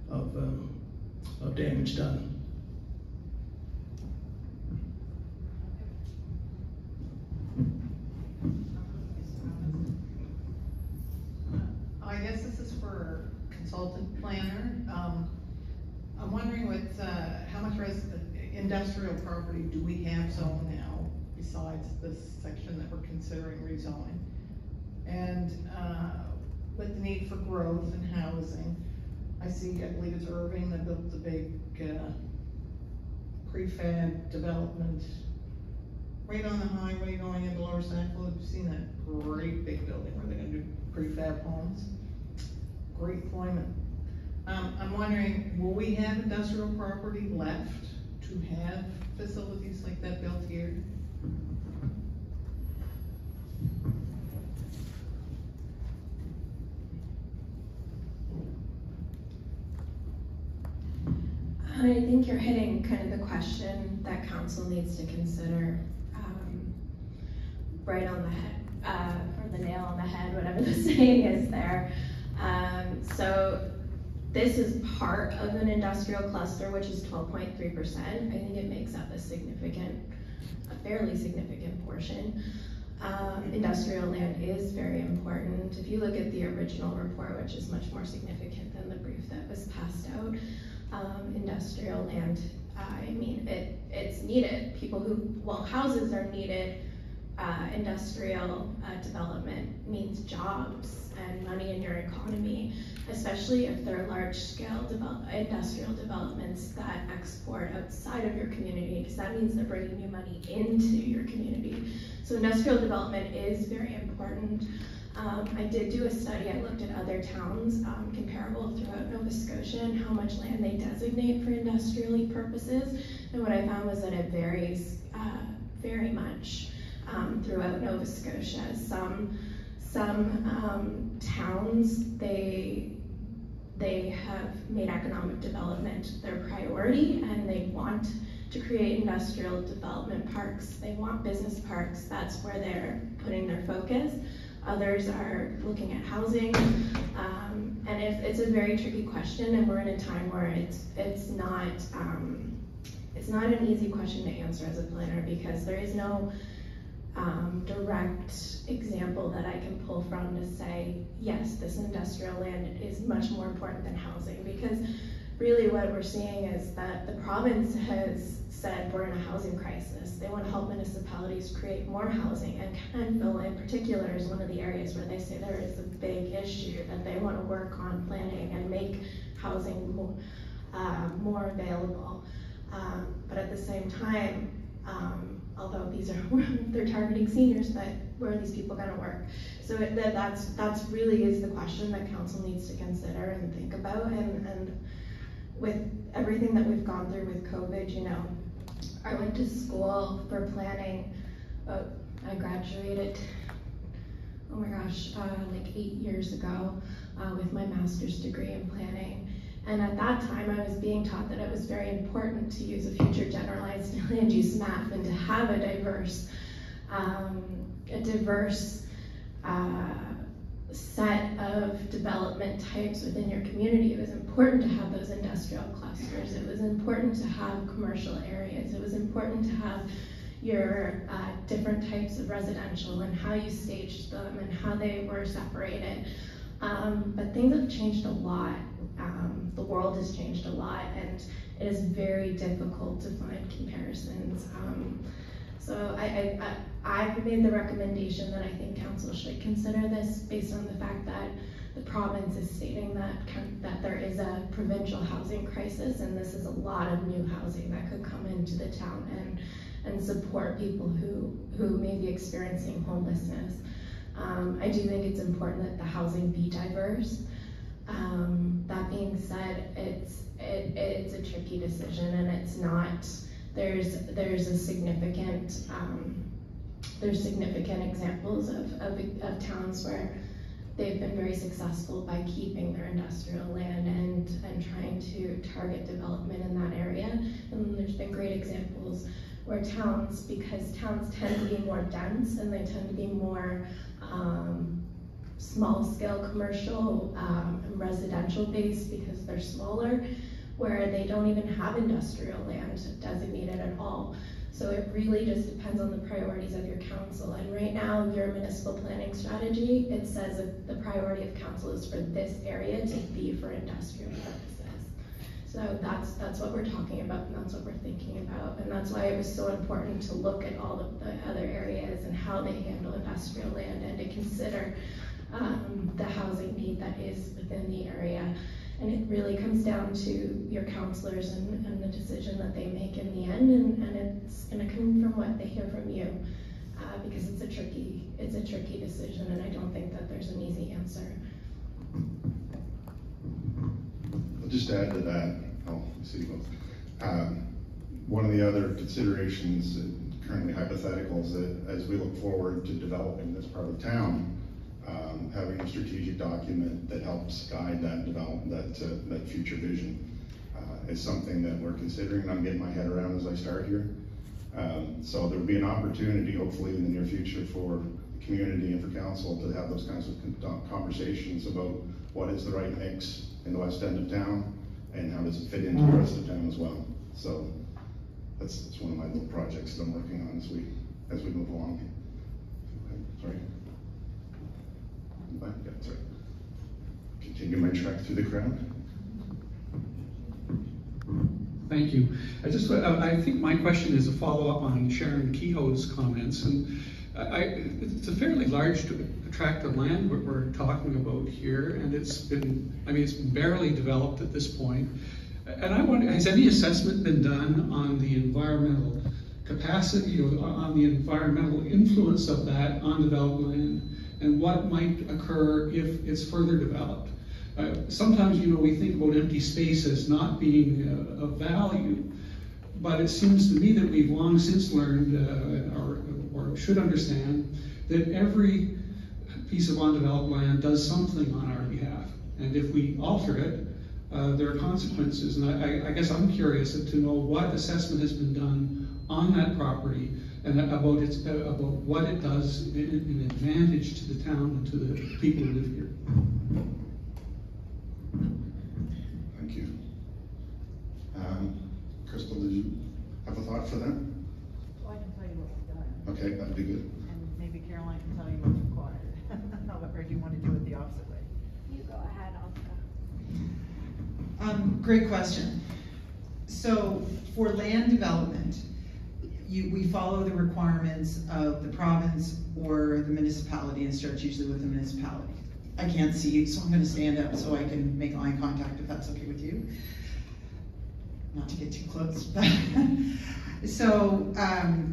of damage done. I guess this is for consultant planner. I'm wondering how much industrial property do we have zoned now besides this section that we're considering rezoning? And with the need for growth and housing, I believe it's Irving that built the big prefab development right on the highway going into Lower Sackville. You've seen that great big building where they're gonna do prefab homes. Great employment. I'm wondering, will we have industrial property left to have facilities like that built here? I think you're hitting kind of the question that council needs to consider right on the head, or the nail on the head, whatever the saying is there. So this is part of an industrial cluster, which is 12.3%. I think it makes up a fairly significant portion. Industrial land is very important. If you look at the original report, which is much more significant than the brief that was passed out, industrial land, I mean, it's needed. Houses are needed. Industrial development means jobs and money in your economy, especially if they're large-scale industrial developments that export outside of your community, because that means they're bringing new money into your community. So industrial development is very important. I did do a study. I looked at other towns comparable throughout Nova Scotia and how much land they designate for industrial purposes. And what I found was that it varies very much throughout Nova Scotia. Some towns, they have made economic development their priority, and they want to create industrial development parks. They want business parks. That's where they're putting their focus. Others are looking at housing, and it's a very tricky question, and we're in a time where it's not an easy question to answer as a planner, because there is no direct example that I can pull from to say, yes, this industrial land is much more important than housing, because really what we're seeing is that the province has said we're in a housing crisis. They want to help municipalities create more housing, and Kentville in particular is one of the areas where they say there is a big issue that they want to work on planning and make housing more available. But at the same time, although they're targeting seniors, but where are these people going to work? So that's really is the question that council needs to consider and think about. And with everything that we've gone through with COVID, you know, I went to school for planning. I graduated, oh my gosh, like 8 years ago with my master's degree in planning. And at that time, I was being taught that it was very important to use a future generalized land use map and to have a diverse set of development types within your community. It was important to have those industrial clusters. It was important to have commercial areas. It was important to have your different types of residential and how you staged them and how they were separated. But things have changed a lot. The world has changed a lot, and it is very difficult to find comparisons. So I've made the recommendation that I think council should consider this based on the fact that the province is stating that there is a provincial housing crisis, and this is a lot of new housing that could come into the town and support people who may be experiencing homelessness. I do think it's important that the housing be diverse. That being said, it's a tricky decision, and it's not. There's significant examples of towns where they've been very successful by keeping their industrial land and trying to target development in that area. And there's been great examples where because towns tend to be more dense and they tend to be more small-scale commercial and residential based because they're smaller, where they don't even have industrial land designated at all. So it really just depends on the priorities of your council. And right now, your municipal planning strategy, it says that the priority of council is for this area to be for industrial purposes. So that's what we're talking about, and that's what we're thinking about. And that's why it was so important to look at all of the other areas and how they handle industrial land, and to consider the housing need that is within the area. And it really comes down to your councilors and the decision that they make in the end, and it's going to come from what they hear from you, because it's a tricky decision, and I don't think that there's an easy answer. I'll just add to that. One of the other considerations, currently hypotheticals, that as we look forward to developing this part of town, having a strategic document that helps guide that development, that future vision, is something that we're considering, and I'm getting my head around as I start here. So there'll be an opportunity, hopefully in the near future, for the community and for council to have those kinds of conversations about what is the right mix in the west end of town, and how does it fit into the rest of town as well. So that's one of my little projects that I'm working on as we move along. Okay, sorry. Yeah, sorry. Continue my trek through the crowd. Thank you. I think my question is a follow-up on Sharon Kehoe's comments, and it's a fairly large tract of land we're talking about here, and it's been barely developed at this point. And I wonder, has any assessment been done on the environmental capacity, or on the environmental influence of that on developed land, and what might occur if it's further developed? Sometimes, we think about empty space as not being of value, but it seems to me that we've long since learned, or should understand, that every piece of undeveloped land does something on our behalf. And if we alter it, there are consequences. And I guess I'm curious to know what assessment has been done on that property, and about what it does in advantage to the town and to the people who live here. Thank you. Crystal, did you have a thought for that? Well, I can tell you what we've done. Okay, that'd be good. And maybe Caroline can tell you what's required. However, do you want to do it the opposite way? You go ahead, Great question. So for land development, we follow the requirements of the province or the municipality, and starts usually with the municipality. I can't see you, so I'm going to stand up so I can make eye contact if that's okay with you. Not to get too close. So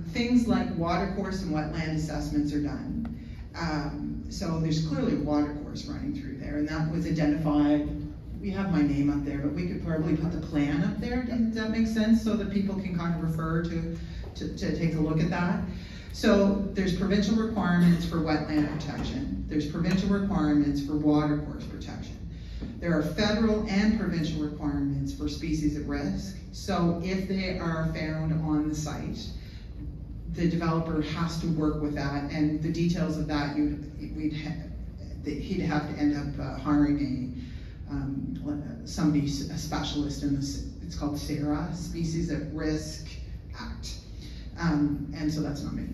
things like watercourse and wetland assessments are done. So there's clearly a watercourse running through there, and that was identified. We have my name up there, but we could probably put the plan up there. Does that make sense? So that people can kind of refer to take a look at that. So there's provincial requirements for wetland protection. There's provincial requirements for watercourse protection. There are federal and provincial requirements for species at risk. So if they are found on the site, the developer has to work with that, and the details of that, he'd have to end up hiring a specialist in this. It's called SARA, Species at Risk Act, and so that's not me.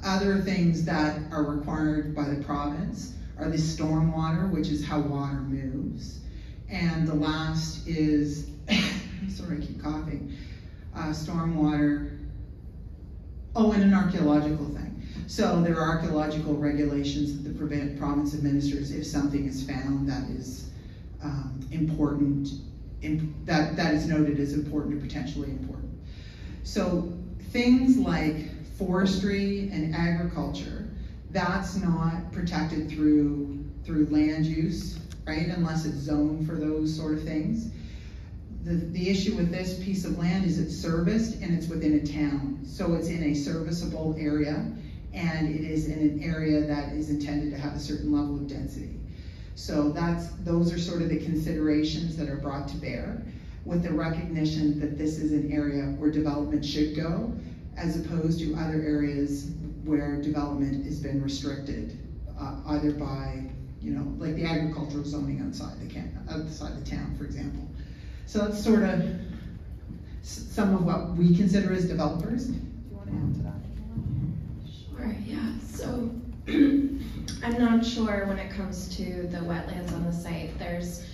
Other things that are required by the province are the stormwater, which is how water moves. And the last is, sorry, I keep coughing, stormwater, and an archaeological thing. So there are archaeological regulations that the province administers if something is found that is important, that is noted as important or potentially important. So things like forestry and agriculture, that's not protected through land use, right? Unless it's zoned for those sort of things. The issue with this piece of land is it's serviced and it's within a town. So it's in a serviceable area, and it is in an area that is intended to have a certain level of density. So those are sort of the considerations that are brought to bear, with the recognition that this is an area where development should go, as opposed to other areas where development has been restricted, either by, like the agricultural zoning outside the town, for example. So that's sort of some of what we consider as developers. Do you want to add to that? Sure, yeah. So I'm not sure when it comes to the wetlands on the site. There's,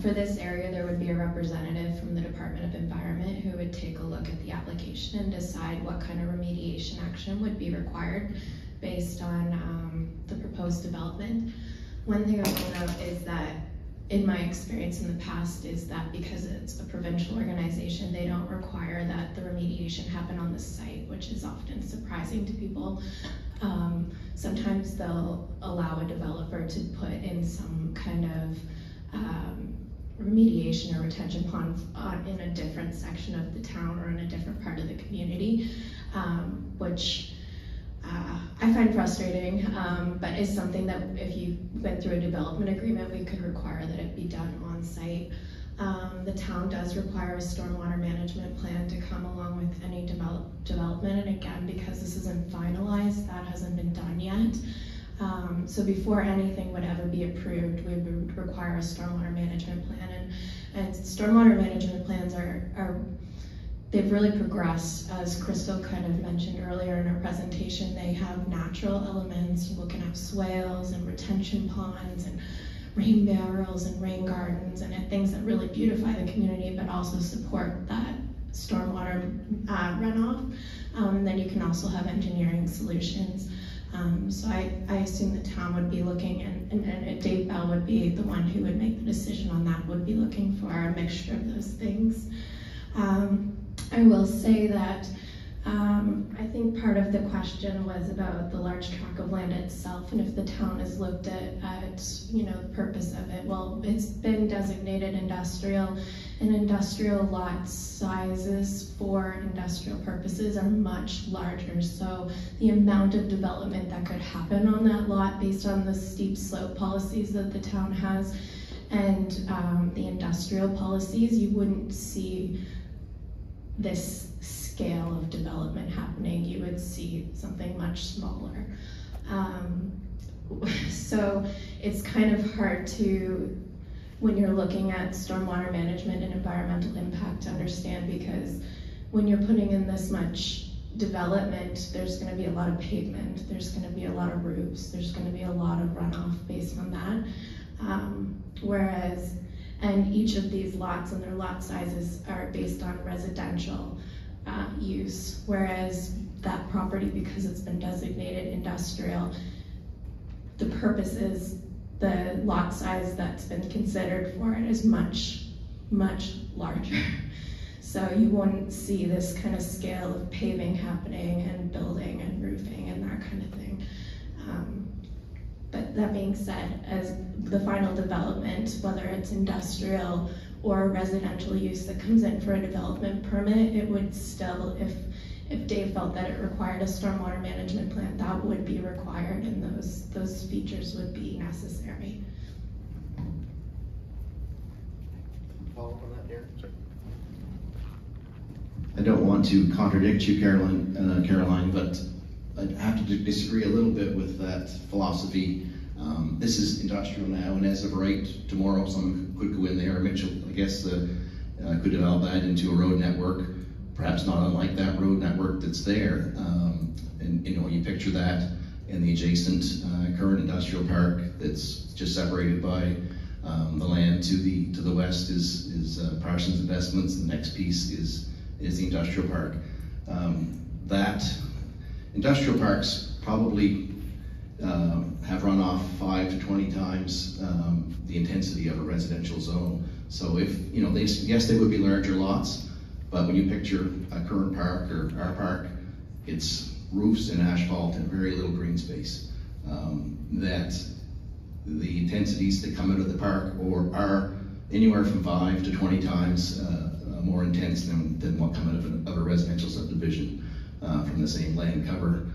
for this area, there would be a representative from the Department of Environment who would take a look at the application and decide what kind of remediation action would be required based on the proposed development. One thing I will note is that, in my experience in the past, is that because it's a provincial organization, they don't require that the remediation happen on the site, which is often surprising to people. Sometimes they'll allow a developer to put in some kind of remediation or retention pond in a different section of the town or in a different part of the community, which I find frustrating, but is something that if you went through a development agreement, we could require that it be done on site. The town does require a stormwater management plan to come along with any development, and again, because this isn't finalized, that hasn't been done yet. So before anything would ever be approved, we would require a stormwater management plan, and stormwater management plans they've really progressed, as Crystal kind of mentioned earlier in her presentation. They have natural elements, looking at swales and retention ponds and rain barrels and rain gardens and things that really beautify the community but also support that stormwater runoff. Then you can also have engineering solutions. So I assume the town would be looking, and Dave Bell would be the one who would make the decision on that, would be looking for a mixture of those things. I will say that I think part of the question was about the large tract of land itself, and if the town has looked at the purpose of it. Well, it's been designated industrial, and industrial lot sizes for industrial purposes are much larger. So the amount of development that could happen on that lot based on the steep slope policies that the town has and the industrial policies, you wouldn't see this scale of development happening. You would see something much smaller. So it's kind of hard to, when you're looking at stormwater management and environmental impact, to understand, because when you're putting in this much development, there's going to be a lot of pavement, there's going to be a lot of roofs, there's going to be a lot of runoff based on that. And each of these lots and their lot sizes are based on residential use, whereas that property, because it's been designated industrial, the purpose is, the lot size that's been considered for it is much, much larger. So you wouldn't see this kind of scale of paving happening and building and roofing and that kind of thing. But that being said, as the final development, whether it's industrial or residential use that comes in for a development permit, it would still, if Dave felt that it required a stormwater management plan, that would be required, and those features would be necessary. Follow up on that, Darren? Sorry. I don't want to contradict you, Caroline, but I have to disagree a little bit with that philosophy. This is industrial now, and as of right, tomorrow someone could go in there. Mitchell, I guess, could develop that into a road network, perhaps not unlike that road network that's there. And you picture that in the adjacent current industrial park that's just separated by the land to the west is Parsons Investments, and the next piece is the industrial park. That industrial parks probably have runoff 5 to 20 times the intensity of a residential zone. So if, yes, they would be larger lots, but when you picture a current park or our park, it's roofs and asphalt and very little green space. That the intensities that come out of the park are anywhere from 5 to 20 times more intense than what come out of a residential subdivision from the same land cover.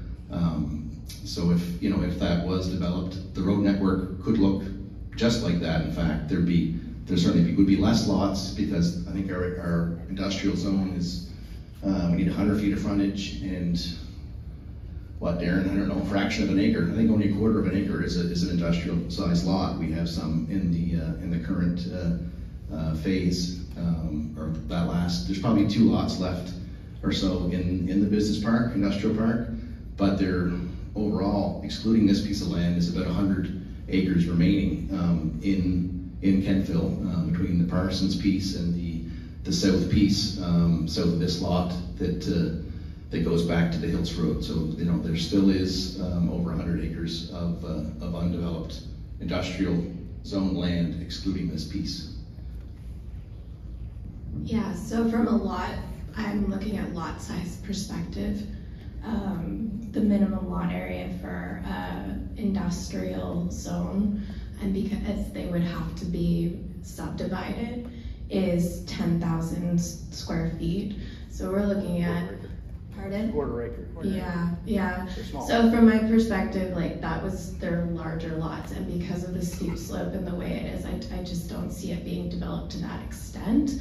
So if that was developed, the road network could look just like that. In fact, there certainly would be less lots, because I think our industrial zone is, we need 100 feet of frontage, and what, Darren, I don't know, a fraction of an acre. I think only a quarter of an acre is an industrial sized lot. We have some in the current phase, or that last, there's probably 2 lots left or so in the business park, industrial park, but they're overall, excluding this piece of land, is about 100 acres remaining in Kentville, between the Parsons piece and the south piece, south of this lot that goes back to the Hills Road. So there still is over 100 acres of undeveloped industrial zone land, excluding this piece. Yeah, so from a lot, I'm looking at lot size perspective. The minimum lot area for industrial zone, and because they would have to be subdivided is 10,000 square feet. So we're looking at, pardon? Quarter acre. Yeah. They're small. So from my perspective, like that was their larger lots, and because of the steep slope and the way it is, I just don't see it being developed to that extent.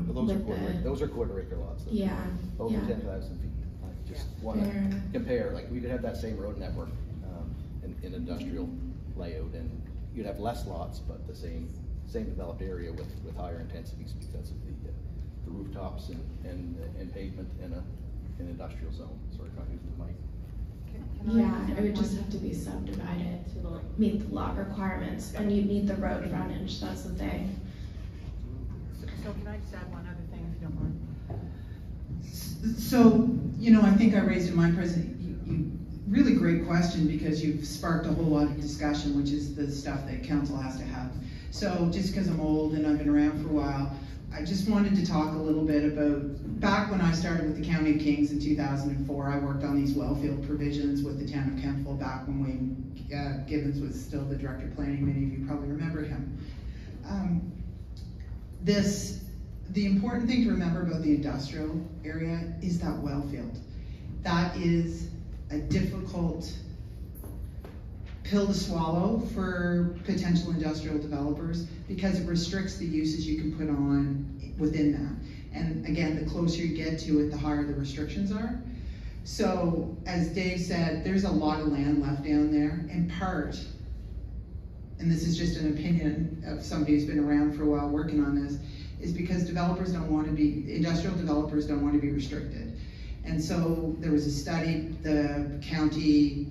Well, those are quarter acre lots. Though. Yeah. Over yeah. 10,000 feet. I just want to compare, like we could have that same road network in industrial layout, and you'd have less lots, but the same developed area with higher intensities because of the rooftops and pavement in an industrial zone. Sorry, trying to use the mic. Yeah, it would just have to be subdivided to meet the lot requirements, and you need the road frontage, that's the thing. So can I just add one other thing, if you don't mind? So, you know, I think I raised in my you really great question, because you've sparked a whole lot of discussion, which is the stuff that council has to have. So just because I'm old and I've been around for a while, I just wanted to talk a little bit about, back when I started with the County of Kings in 2004, I worked on these wellfield provisions with the Town of Kentville back when Wayne Gibbons was still the Director of Planning. Many of you probably remember him. The important thing to remember about the industrial area is that wellfield. That is a difficult pill to swallow for potential industrial developers, because it restricts the uses you can put on within that. And again, the closer you get to it, the higher the restrictions are. So as Dave said, there's a lot of land left down there, in part, and this is just an opinion of somebody who's been around for a while working on this, is because industrial developers don't want to be restricted. And so there was a study, the county,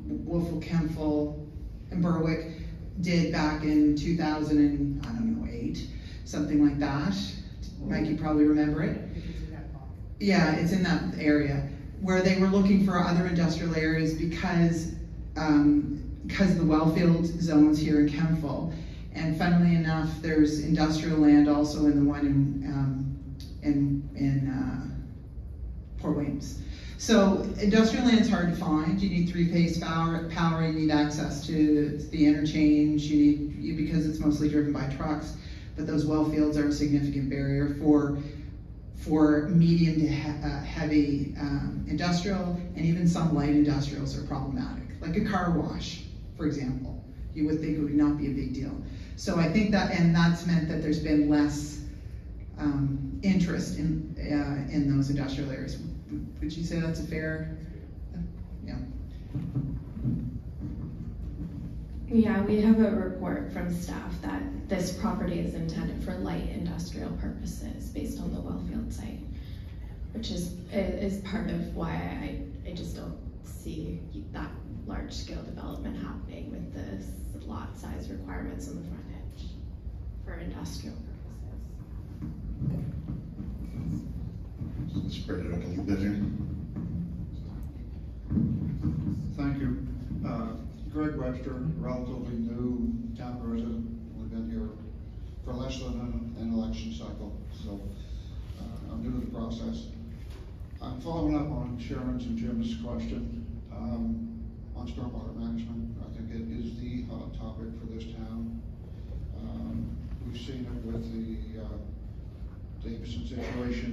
Wolf, Kentville, and Berwick did back in 2008, something like that. Mike, you probably remember it. Yeah, it's in that area, where they were looking for other industrial areas because of the wellfield zones here in Kentville. And funnily enough, there's industrial land also in the one in Port Williams. So industrial land's hard to find. You need three-phase power, you need access to the interchange, because it's mostly driven by trucks, but those well fields are a significant barrier for medium to heavy industrial, and even some light industrials are problematic. Like a car wash, for example. You would think it would not be a big deal. So I think that's meant that there's been less interest in those industrial areas. Would you say that's a fair? Yeah. Yeah, we have a report from staff that this property is intended for light industrial purposes based on the wellfield site, which is part of why I just don't see that large scale development happening with the lot size requirements on the frontage for industrial purposes. Let's spread it out a little bit here. Thank you. Greg Webster, relatively new town resident. We've been here for less than an election cycle, so I'm new to the process. I'm following up on Sharon's and Jim's question on stormwater management. I think it is the hot topic for this town. We've seen it with the Davidson situation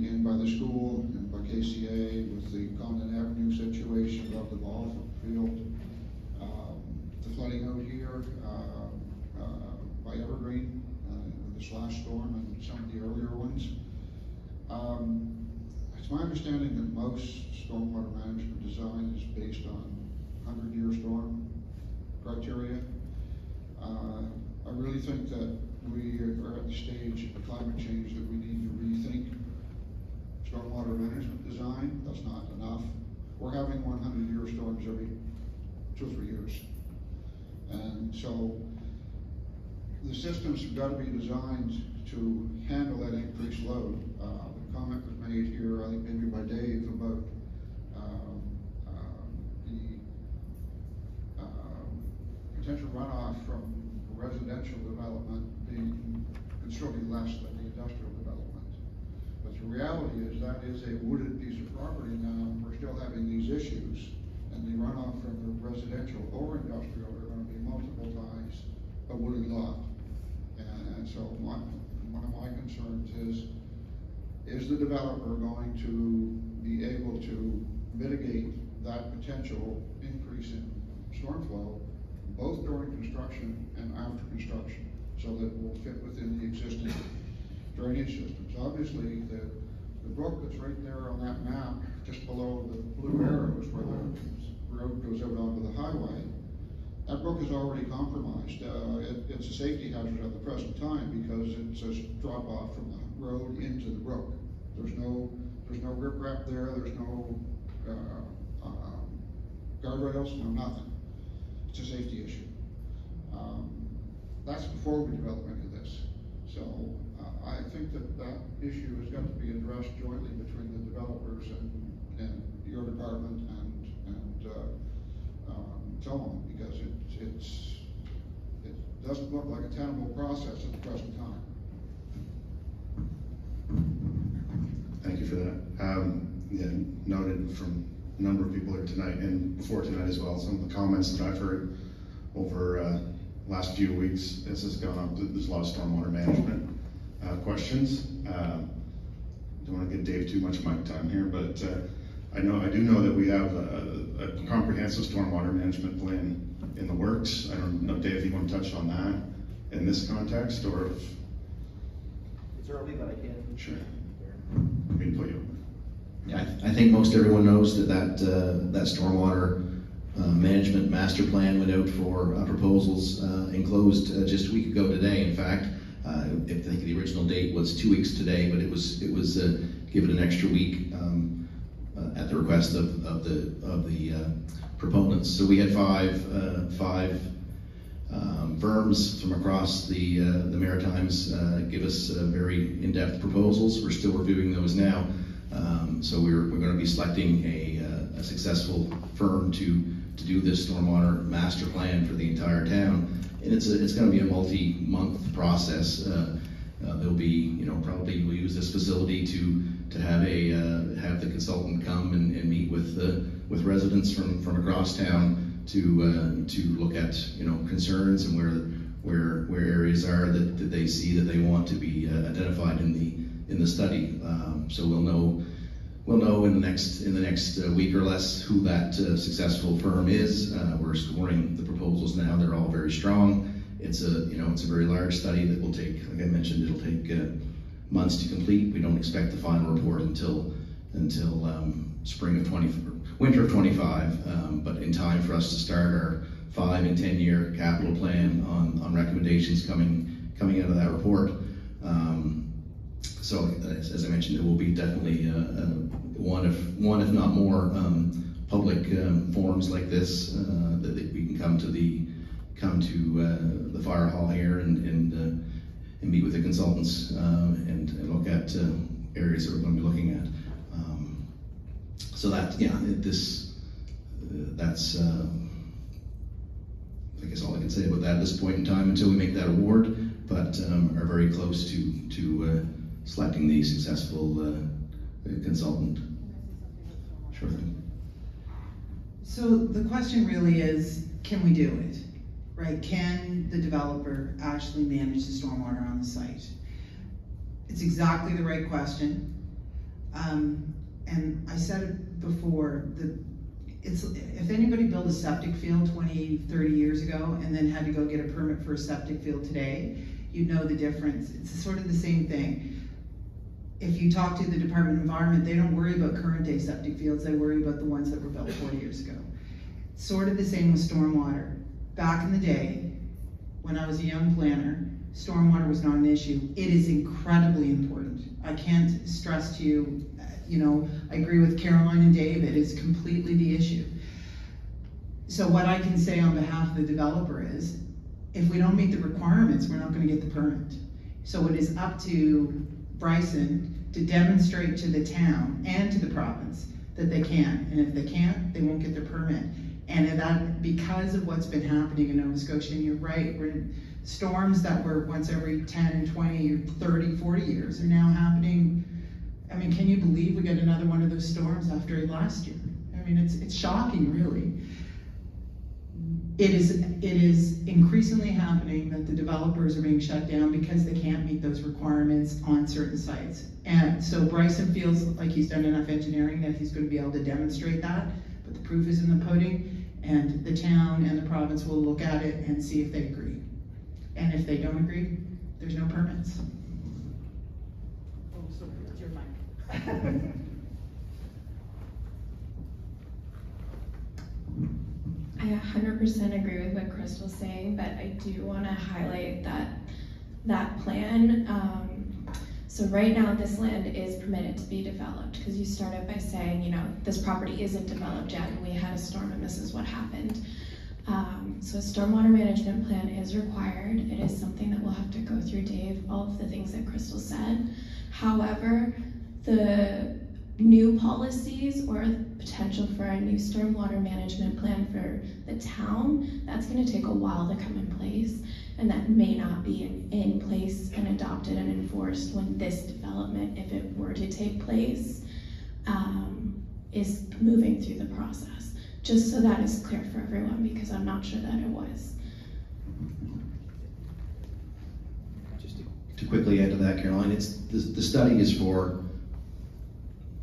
in by the school and by KCA, with the Condon Avenue situation above the ball field, the flooding out here by Evergreen, this last storm and some of the earlier ones. It's my understanding that most stormwater management design is based on 100-year storm criteria. I really think that we are at the stage of climate change that we need to rethink stormwater management design. That's not enough. We're having 100-year storms every 2 or 3 years. And so the systems have got to be designed to handle that increased load. The comment was made here, I think maybe by Dave, about the potential runoff from residential development being considerably less than the industrial development. But the reality is that is a wooded piece of property now. We're still having these issues, and the runoff from the residential or industrial are going to be multiple times a wooded lot. And And so one of my concerns is the developer going to be able to mitigate that potential increase in storm flow, both during construction and after construction, so that it will fit within the existing drainage systems? Obviously, the brook that's right there on that map, just below the blue arrows where the road goes out onto the highway, that brook is already compromised. It's a safety hazard at the present time because it's a drop off from the road into the brook. There's no riprap there. There's no guardrails. No nothing. It's a safety issue. That's before we develop any of this. So I think that issue has got to be addressed jointly between the developers and your department and so on, because it doesn't look like a tenable process at the present time. Thank you for that. Yeah, noted from a number of people here tonight and before tonight as well, some of the comments that I've heard over last few weeks as this has gone up. There's a lot of stormwater management questions. Don't want to give Dave too much mic time here, but I do know that we have a comprehensive stormwater management plan in the works. I don't know, Dave, if you want to touch on that in this context, or if... It's early, but I can. Sure. We can put you. Yeah, I think most everyone knows that stormwater management master plan went out for proposals and closed just a week ago today. In fact, I think the original date was 2 weeks today, but it was given an extra week at the request of the proponents. So we had five firms from across the Maritimes give us very in-depth proposals. We're still reviewing those now. So we're going to be selecting a successful firm to do this stormwater master plan for the entire town. And it's going to be a multi-month process. There'll be, probably we'll use this facility to have the consultant come and meet with residents from across town to look at concerns and where areas are that they see that they want to be identified in the study. So we'll know in the next week or less who that successful firm is. We're scoring the proposals now. They're all very strong. It's a very large study that will take, like I mentioned, it'll take months to complete. We don't expect the final report until winter of 25, but in time for us to start our 5 and 10 year capital plan on recommendations coming out of that report. So as I mentioned, there will be definitely one if not more public forums like this that we can come to the fire hall here and meet with the consultants and look at areas that we're going to be looking at. So that's I guess all I can say about that at this point in time until we make that award, but are very close to selecting the successful consultant. Sure thing. So the question really is, can we do it? Right? Can the developer actually manage the stormwater on the site? It's exactly the right question. And I said it before, if anybody built a septic field 20, 30 years ago and then had to go get a permit for a septic field today, you'd know the difference. It's sort of the same thing. If you talk to the Department of Environment, they don't worry about current day septic fields, they worry about the ones that were built 40 years ago. Sort of the same with stormwater. Back in the day, when I was a young planner, stormwater was not an issue. It is incredibly important. I can't stress to you, I agree with Caroline and Dave, it is completely the issue. So what I can say on behalf of the developer is, if we don't meet the requirements, we're not going to get the permit. So it is up to Brison to demonstrate to the town and to the province that they can. And if they can't, they won't get their permit. And that, because of what's been happening in Nova Scotia, and you're right, we're in storms that were once every 10 and 20 or 30, 40 years are now happening. I mean, can you believe we got another one of those storms after last year? I mean, it's shocking, really. it is increasingly happening that the developers are being shut down because they can't meet those requirements on certain sites. And so Brison feels like he's done enough engineering that he's going to be able to demonstrate that, but the proof is in the pudding, and the town and the province will look at it and see if they agree. And if they don't agree, there's no permits. Oh, so it's your mic. I 100% agree with what Crystal's saying, but I do want to highlight that plan. So right now, this land is permitted to be developed, because you started by saying, you know, this property isn't developed yet, and we had a storm, and this is what happened. So a stormwater management plan is required. It is something that we'll have to go through, Dave, all of the things that Crystal said. However, the new policies or potential for a new stormwater management plan for the town, that's going to take a while to come in place, and that may not be in place and adopted and enforced when this development, if it were to take place, is moving through the process. Just so that is clear for everyone, because I'm not sure that it was. Just to quickly add to that, Caroline, it's the study is for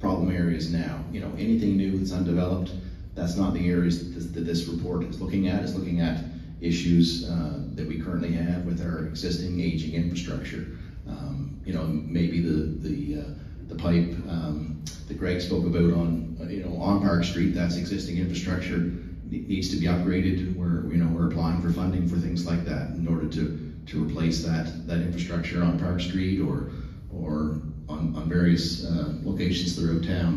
problem areas now. You know, anything new that's undeveloped, that's not the areas that this report is looking at. It's looking at issues that we currently have with our existing aging infrastructure. You know, maybe the pipe that Greg spoke about on Park Street, that's existing infrastructure, needs to be upgraded. We're applying for funding for things like that in order to replace that infrastructure on Park Street or on various locations throughout town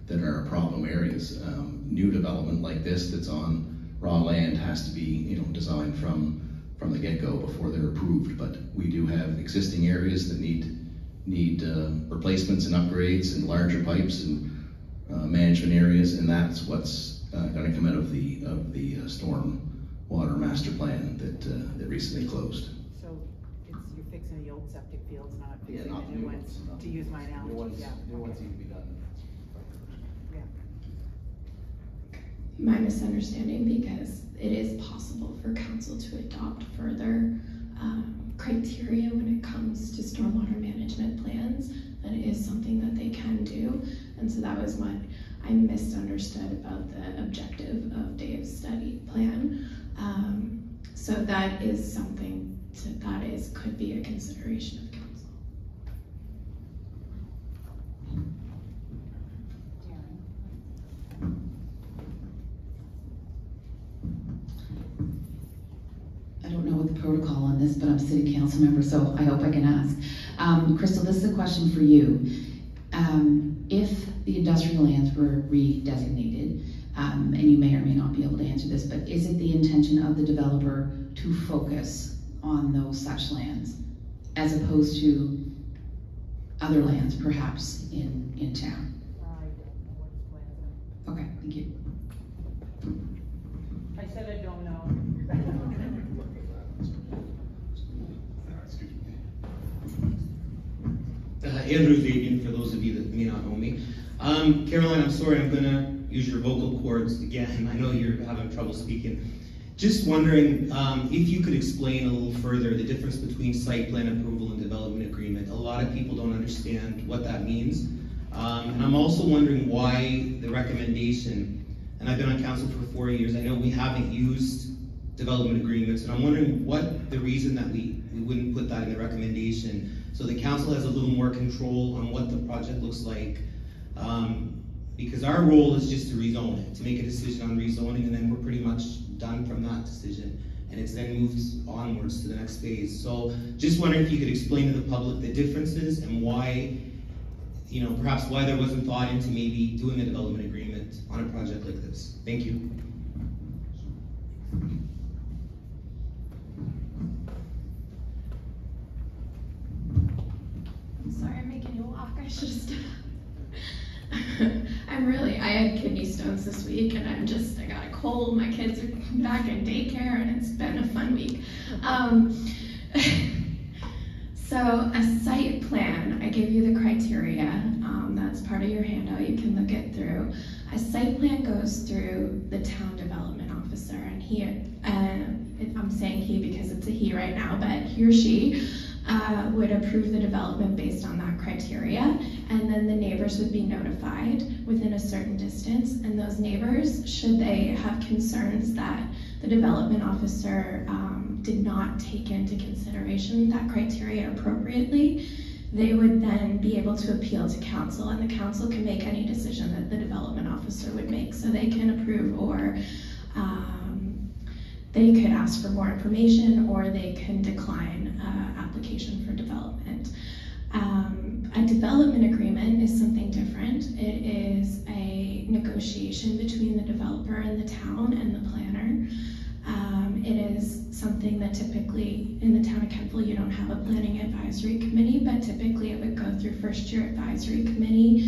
that are problem areas. New development like this that's on raw land has to be designed from the get-go before they're approved. But we do have existing areas that need replacements and upgrades and larger pipes and management areas, and that's what's going to come out of the storm water master plan that recently closed. So you're fixing the old septic fields, not fixing the new ones, to use my analogy. New ones need to be done. Yeah. My misunderstanding, because it is possible for council to adopt further criteria when it comes to stormwater management plans, and it is something that they can do. And so that was what I misunderstood about the objective of Dave's study plan. So that is something could be a consideration of council. I don't know what the protocol on this, but I'm a city council member, so I hope I can ask. Crystal, this is a question for you. If the industrial lands were redesignated, and you may or may not be able to answer this, but is it the intention of the developer to focus on those such lands as opposed to other lands perhaps in town? I don't know what his plans are. Okay, thank you. I said I don't know. Andrew Fabian, for those of you that may not know me. Caroline, I'm sorry, I'm gonna use your vocal cords again. I know you're having trouble speaking. Just wondering if you could explain a little further the difference between site plan approval and development agreement. A lot of people don't understand what that means. And I'm also wondering why the recommendation, and I've been on council for 4 years, I know we haven't used development agreements, and I'm wondering what the reason that we wouldn't put that in the recommendation, so the council has a little more control on what the project looks like. Because our role is just to rezone it, to make a decision on rezoning, and then we're pretty much done from that decision. And it's then moved onwards to the next phase. So just wondering if you could explain to the public the differences and why, perhaps why there wasn't thought into maybe doing a development agreement on a project like this. Thank you. I'm sorry I'm making you walk. I should have stood up. I had kidney stones this week, and I got a cold. My kids are back in daycare, and it's been a fun week. So a site plan, I gave you the criteria. That's part of your handout. You can look it through. A site plan goes through the town development officer, and I'm saying he because it's a he right now, but he or she would approve the development based on that criteria, and then the neighbors would be notified within a certain distance, and those neighbors, should they have concerns that the development officer did not take into consideration that criteria appropriately, they would then be able to appeal to council, and the council can make any decision that the development officer would make. So they can approve, or they could ask for more information, or they can decline application for development. A development agreement is something different. It is a negotiation between the developer and the town and the planner. It is something that typically in the Town of Kentville you don't have a planning advisory committee, but typically it would go through first year advisory committee,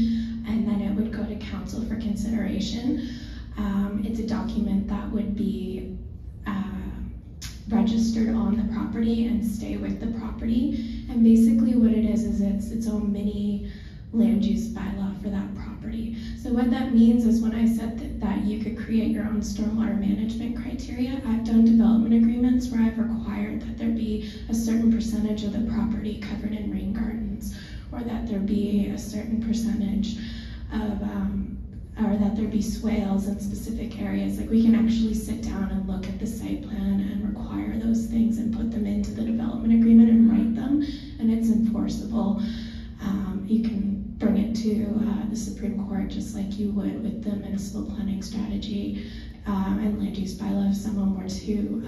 and then it would go to council for consideration. It's a document that would be registered on the property and stay with the property. And basically what it is it's its own mini land use bylaw for that property. So what that means is, when I said that you could create your own stormwater management criteria, I've done development agreements where I've required that there be a certain percentage of the property covered in rain gardens, or that there be a certain percentage of or that there be swales in specific areas. Like, we can actually sit down and look at the site plan and require those things and put them into the development agreement and write them, and it's enforceable. You can bring it to the Supreme Court just like you would with the municipal planning strategy and land use bylaw if someone were to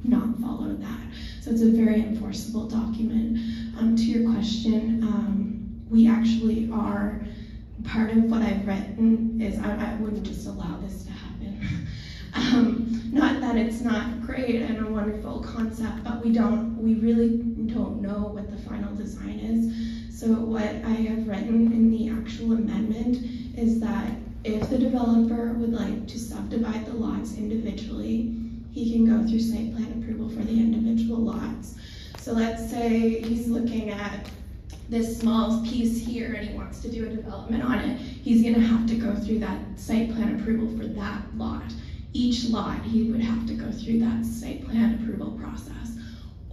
not follow that. So it's a very enforceable document. To your question, we actually are, part of what I've written is I wouldn't just allow this to happen. Not that it's not great and a wonderful concept, but we really don't know what the final design is. So what I have written in the actual amendment is that if the developer would like to subdivide the lots individually, he can go through site plan approval for the individual lots. So let's say he's looking at this small piece here and he wants to do a development on it, he's gonna have to go through that site plan approval for that lot. Each lot, he would have to go through that site plan approval process.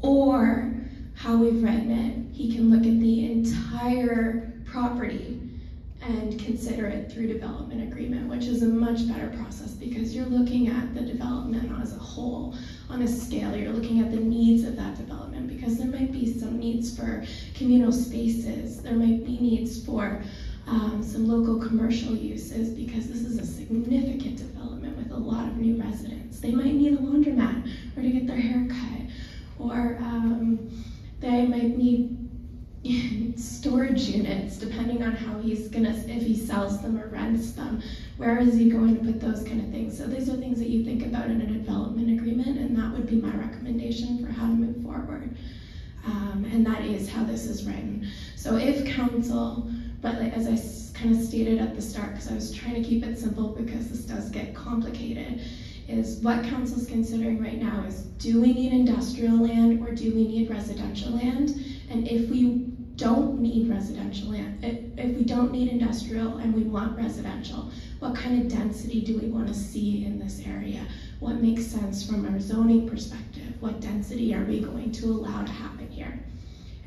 Or, how we've written it, he can look at the entire property and consider it through development agreement, which is a much better process because you're looking at the development as a whole, on a scale. You're looking at the needs of that development, because there might be some needs for communal spaces, there might be needs for some local commercial uses, because this is a significant development with a lot of new residents. They might need a laundromat or to get their hair cut, or they might need storage units, depending on how he's gonna, if he sells them or rents them, where is he going to put those kind of things? So these are things that you think about in a development agreement, and that would be my recommendation for how to move forward. And that is how this is written. So if council, but like, as I kind of stated at the start, because I was trying to keep it simple because this does get complicated, is what council's considering right now is, do we need industrial land or do we need residential land? And if we don't need residential land, if we don't need industrial and we want residential, what kind of density do we want to see in this area? What makes sense from a zoning perspective? What density are we going to allow to happen here?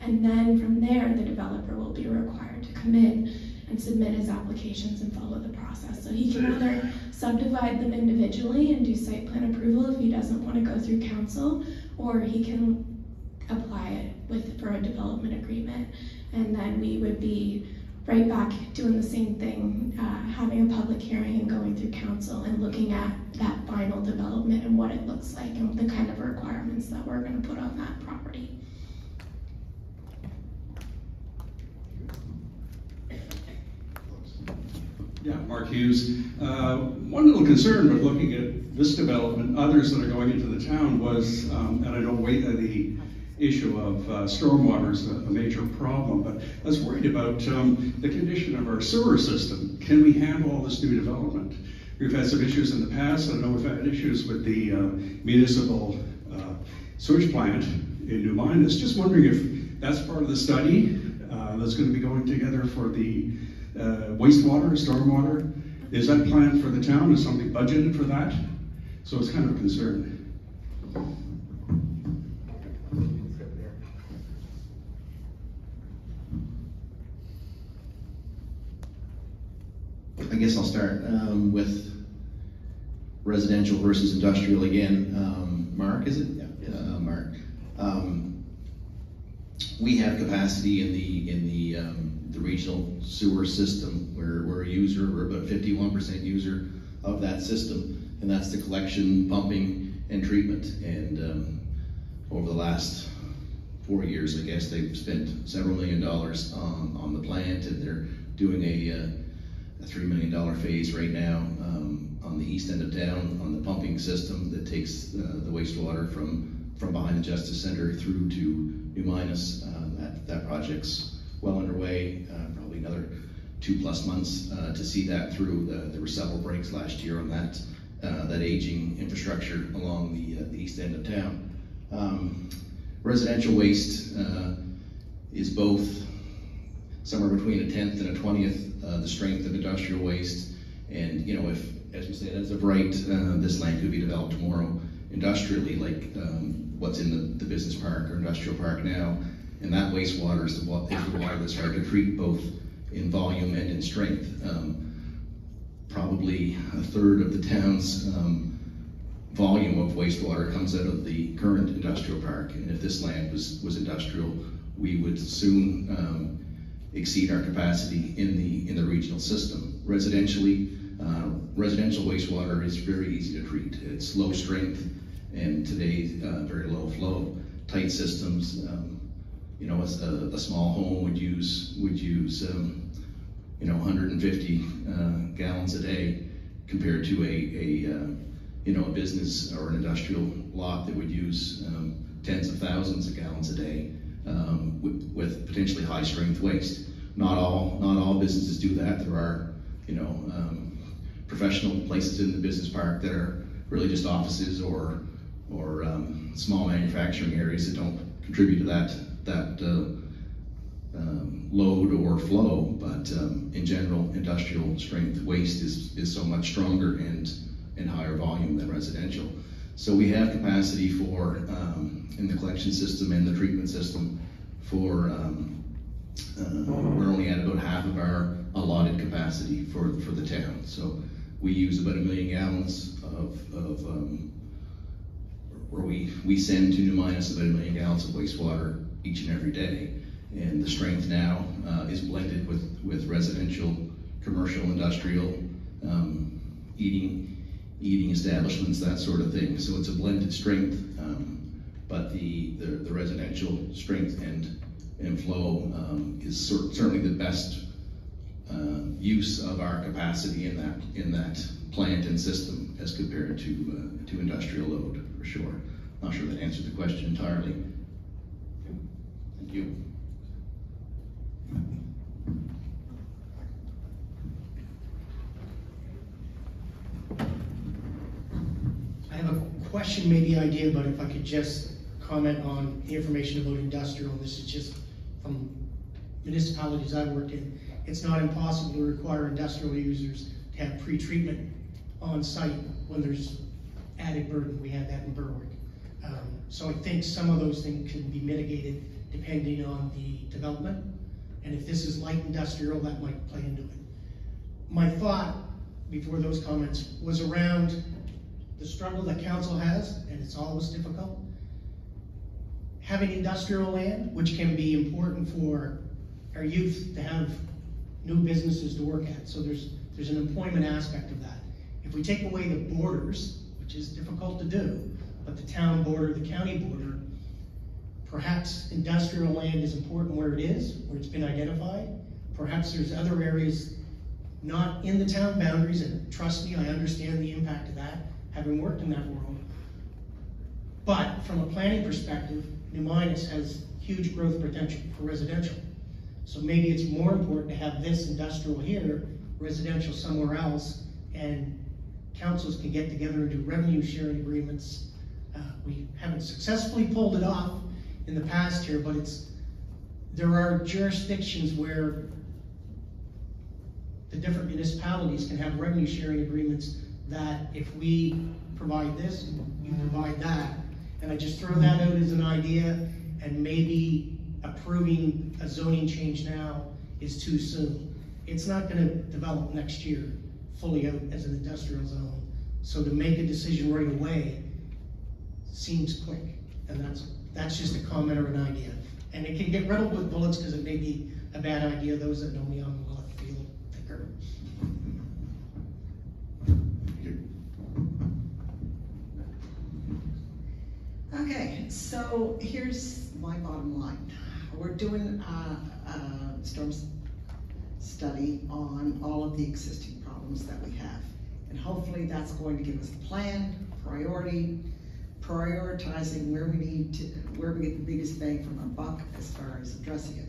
And then from there, the developer will be required to come in and submit his applications and follow the process. So he can either subdivide them individually and do site plan approval if he doesn't want to go through council, or he can apply it for a development agreement. And then we would be right back doing the same thing, having a public hearing and going through council and looking at that final development and what it looks like and the kind of requirements that we're going to put on that property. Yeah, Mark Hughes. One little concern with looking at this development, others that are going into the town, was, and I know the issue of stormwater is a major problem, but I was worried about the condition of our sewer system. Can we handle all this new development? We've had some issues in the past. I know we've had issues with the municipal sewage plant in New Minas. Just wondering if that's part of the study that's going to be going together for the wastewater, stormwater. Is that planned for the town? Is somebody budgeted for that? So it's kind of a concern. I guess I'll start with residential versus industrial again. Mark, is it? Yeah. Mark. We have capacity in the regional sewer system. We're a user. We're about 51% user of that system, and that's the collection, pumping, and treatment. And over the last 4 years, I guess they've spent several $1 million on the plant, and they're doing a $3 million phase right now on the east end of town on the pumping system that takes the wastewater from behind the Justice Center through to New Minas. That project's well underway, probably another 2+ months to see that through. There were several breaks last year on that aging infrastructure along the east end of town. Residential waste is both somewhere between a 10th and a 20th the strength of industrial waste. And you know, if, as we said, as of right, this land could be developed tomorrow industrially, like what's in the business park or industrial park now, and that wastewater is the water that's hard to treat both in volume and in strength. Probably a third of the town's volume of wastewater comes out of the current industrial park, and if this land was industrial, we would soon exceed our capacity in the regional system. Residentially, residential wastewater is very easy to treat. It's low strength, and today very low flow. Tight systems. You know, a small home would use you know, 150 gallons a day, compared to a business or an industrial lot that would use tens of thousands of gallons a day with potentially high strength waste. Not all businesses do that. There are, you know, professional places in the business park that are really just offices or small manufacturing areas that don't contribute to that load or flow. But in general, industrial strength waste is so much stronger and higher volume than residential. So we have capacity for in the collection system and the treatment system for we're only at about half of our allotted capacity for the town. So we use about 1 million gallons or we send to New Minas about 1 million gallons of wastewater each and every day. And the strength now is blended with residential, commercial, industrial, eating establishments, that sort of thing. So it's a blended strength, but the residential strength and flow is certainly the best use of our capacity in that plant and system as compared to industrial load, for sure. Not sure that answered the question entirely. Thank you. I have a question, maybe idea, but if I could just comment on the information about industrial. This is just from municipalities I've worked in. It's not impossible to require industrial users to have pre-treatment on site when there's added burden. We had that in Berwick. So I think some of those things can be mitigated depending on the development. And if this is light industrial, that might play into it. My thought before those comments was around the struggle that council has, and it's always difficult. Having industrial land, which can be important for our youth to have new businesses to work at. So there's an employment aspect of that. If we take away the borders, which is difficult to do, but the town border, the county border, perhaps industrial land is important where it is, where it's been identified. Perhaps there's other areas not in the town boundaries, and trust me, I understand the impact of that, having worked in that world. But from a planning perspective, New Minas has huge growth potential for residential. So maybe it's more important to have this industrial here, residential somewhere else, and councils can get together and do revenue sharing agreements. We haven't successfully pulled it off in the past here, but there are jurisdictions where the the different municipalities can have revenue sharing agreements that if we provide this, you provide that. And I just throw that out as an idea, and maybe approving a zoning change now is too soon. It's not gonna develop next year fully out as an industrial zone. So to make a decision right away seems quick. And that's just a comment or an idea. And it can get riddled with bullets because it may be a bad idea. Those that know me, I'm a left field thinker. Okay, so here's my bottom line. We're doing a storm study on all of the existing problems that we have. And hopefully that's going to give us a plan, prioritizing where we get the biggest bang from our buck as far as addressing it.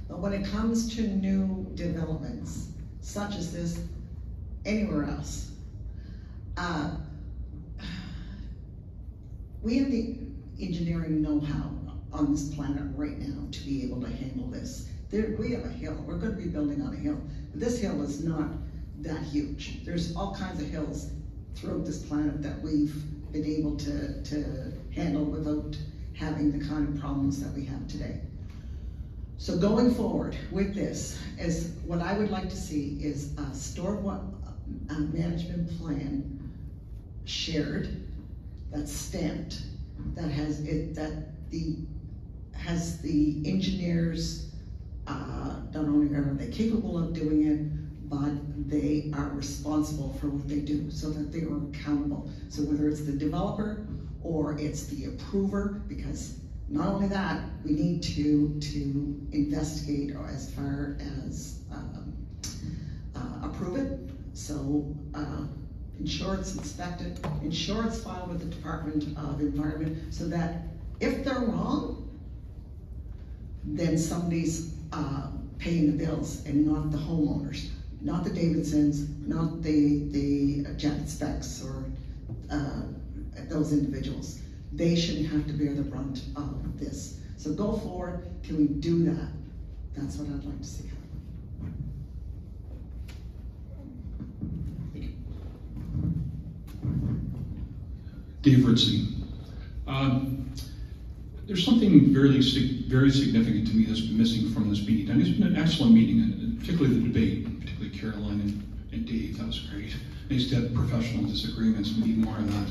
But when it comes to new developments, such as this, anywhere else, we have the engineering know-how on this planet right now to be able to handle this. We have a hill, we're going to be building on a hill, but this hill is not that huge. There's all kinds of hills throughout this planet that we've been able to handle without having the kind of problems that we have today. So going forward with this, is what I would like to see is a storm management plan shared, that's stamped, that has the engineers, not only are they capable of doing it, but they are responsible for what they do so that they are accountable. So whether it's the developer or it's the approver, because not only that, we need to investigate as far as approve it. So ensure it's inspected, ensure it's filed with the Department of Environment, so that if they're wrong, then somebody's paying the bills and not the homeowners, not the Davidsons, not the Jet Specs or those individuals. They shouldn't have to bear the brunt of this. So go forward, can we do that? That's what I'd like to see happen. Dave Ritzy. There's something very significant to me that's been missing from this meeting. And it's been an excellent meeting, and particularly the debate, particularly Caroline and Dave. That was great. Nice to have professional disagreements. We need more of that.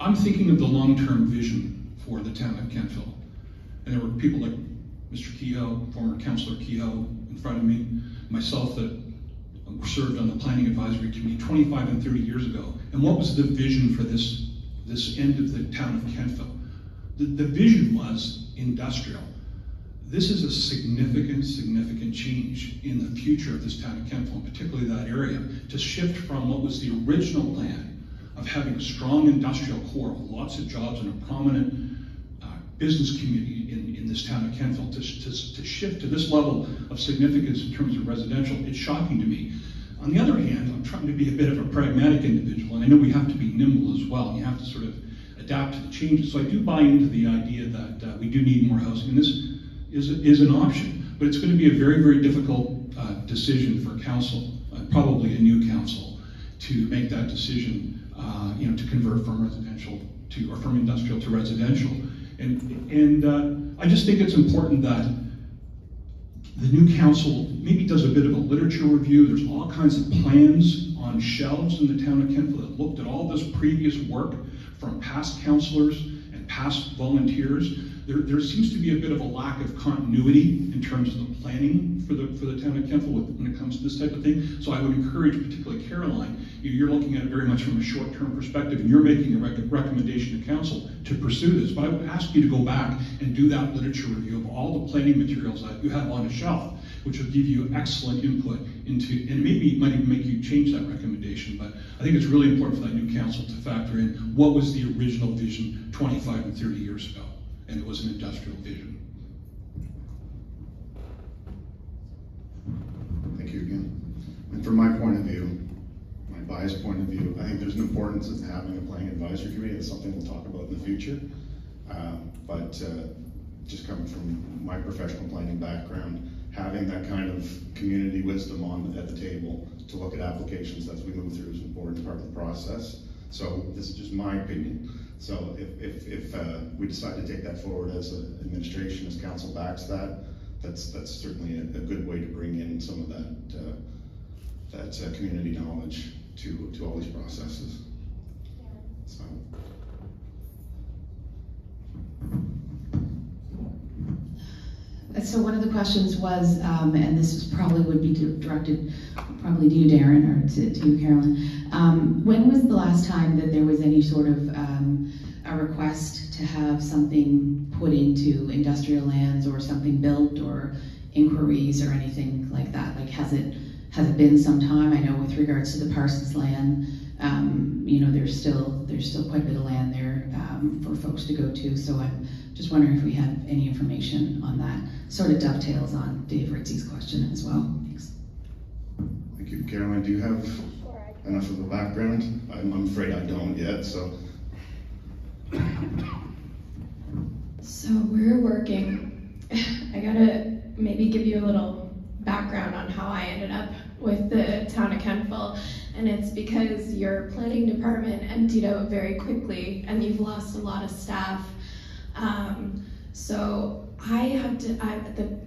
I'm thinking of the long-term vision for the town of Kentville. And there were people like Mr. Kehoe, former Councillor Kehoe in front of me, myself that served on the Planning Advisory Committee 25 and 30 years ago. And what was the vision for this end of the town of Kentville? The vision was industrial. This is a significant change in the future of this town of Kentville, and particularly that area, to shift from what was the original plan of having a strong industrial core with lots of jobs and a prominent business community in this town of Kentville, to shift to this level of significance in terms of residential. It's shocking to me. On the other hand, I'm trying to be a bit of a pragmatic individual, and I know we have to be nimble as well. You have to sort of adapt to the changes. So I do buy into the idea that we do need more housing, and this is an option. But it's going to be a very difficult decision for council, probably a new council, to make that decision. To convert from residential or from industrial to residential, and I just think it's important that the new council maybe does a bit of a literature review. There's all kinds of plans on shelves in the town of Kentville that looked at all this previous work from past councillors and past volunteers. There seems to be a bit of a lack of continuity in terms of the planning for the town of Kentville when it comes to this type of thing. So I would encourage, particularly Caroline, you're looking at it very much from a short-term perspective, and you're making a recommendation to council to pursue this. But I would ask you to go back and do that literature review of all the planning materials that you have on a shelf, which will give you excellent input into, and maybe it might even make you change that recommendation. But I think it's really important for that new council to factor in what was the original vision 25 and 30 years ago. And it was an industrial vision. Thank you again. And from my point of view, my biased point of view, I think there's an importance in having a planning advisory committee. That's something we'll talk about in the future. But just coming from my professional planning background, having that kind of community wisdom at the table to look at applications as we move through is an important part of the process. So this is just my opinion. So if we decide to take that forward as an administration, as council backs that, that's certainly a good way to bring in some of that community knowledge to all these processes. So. So one of the questions was, and this was probably would be directed probably to you, Darren, or to you, Carolyn. When was the last time that there was any sort of a request to have something put into industrial lands or something built, or inquiries or anything like that? Like, has it been some time? I know with regards to the Parsons land, you know, there's still quite a bit of land there for folks to go to. So I'm just wondering if we have any information on that. Sort of dovetails on Dave Ritzy's question as well. Thanks. Thank you. Caroline, do you have enough of the background? I'm afraid I don't yet, so. So we're working, I gotta maybe give you a little background on how I ended up with the Town of Kentville, and it's because your planning department emptied out very quickly and you've lost a lot of staff. So I have to,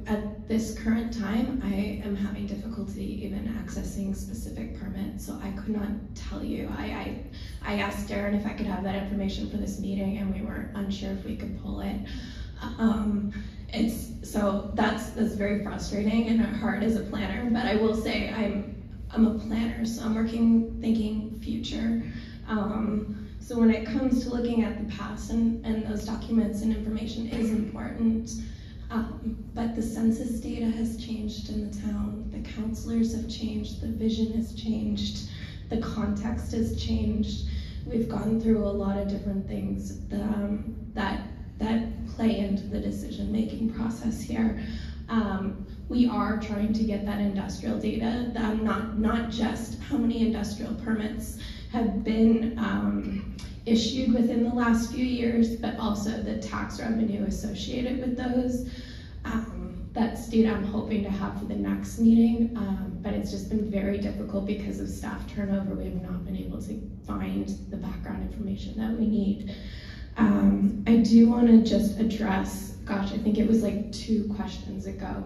at this current time, I am having difficulty even accessing specific permits, so I could not tell you. I asked Darren if I could have that information for this meeting, and we weren't unsure if we could pull it. So that's very frustrating and hard as a planner, but I will say I'm a planner, so I'm thinking future. So when it comes to looking at the past, and those documents and information is important, but the census data has changed in the town, the counselors have changed, the vision has changed, the context has changed. We've gone through a lot of different things that play into the decision-making process here. We are trying to get that industrial data, not just how many industrial permits have been issued within the last few years, but also the tax revenue associated with those. That's data I'm hoping to have for the next meeting, but it's just been very difficult because of staff turnover. We have not been able to find the background information that we need. I do want to just address, gosh, I think it was like 2 questions ago,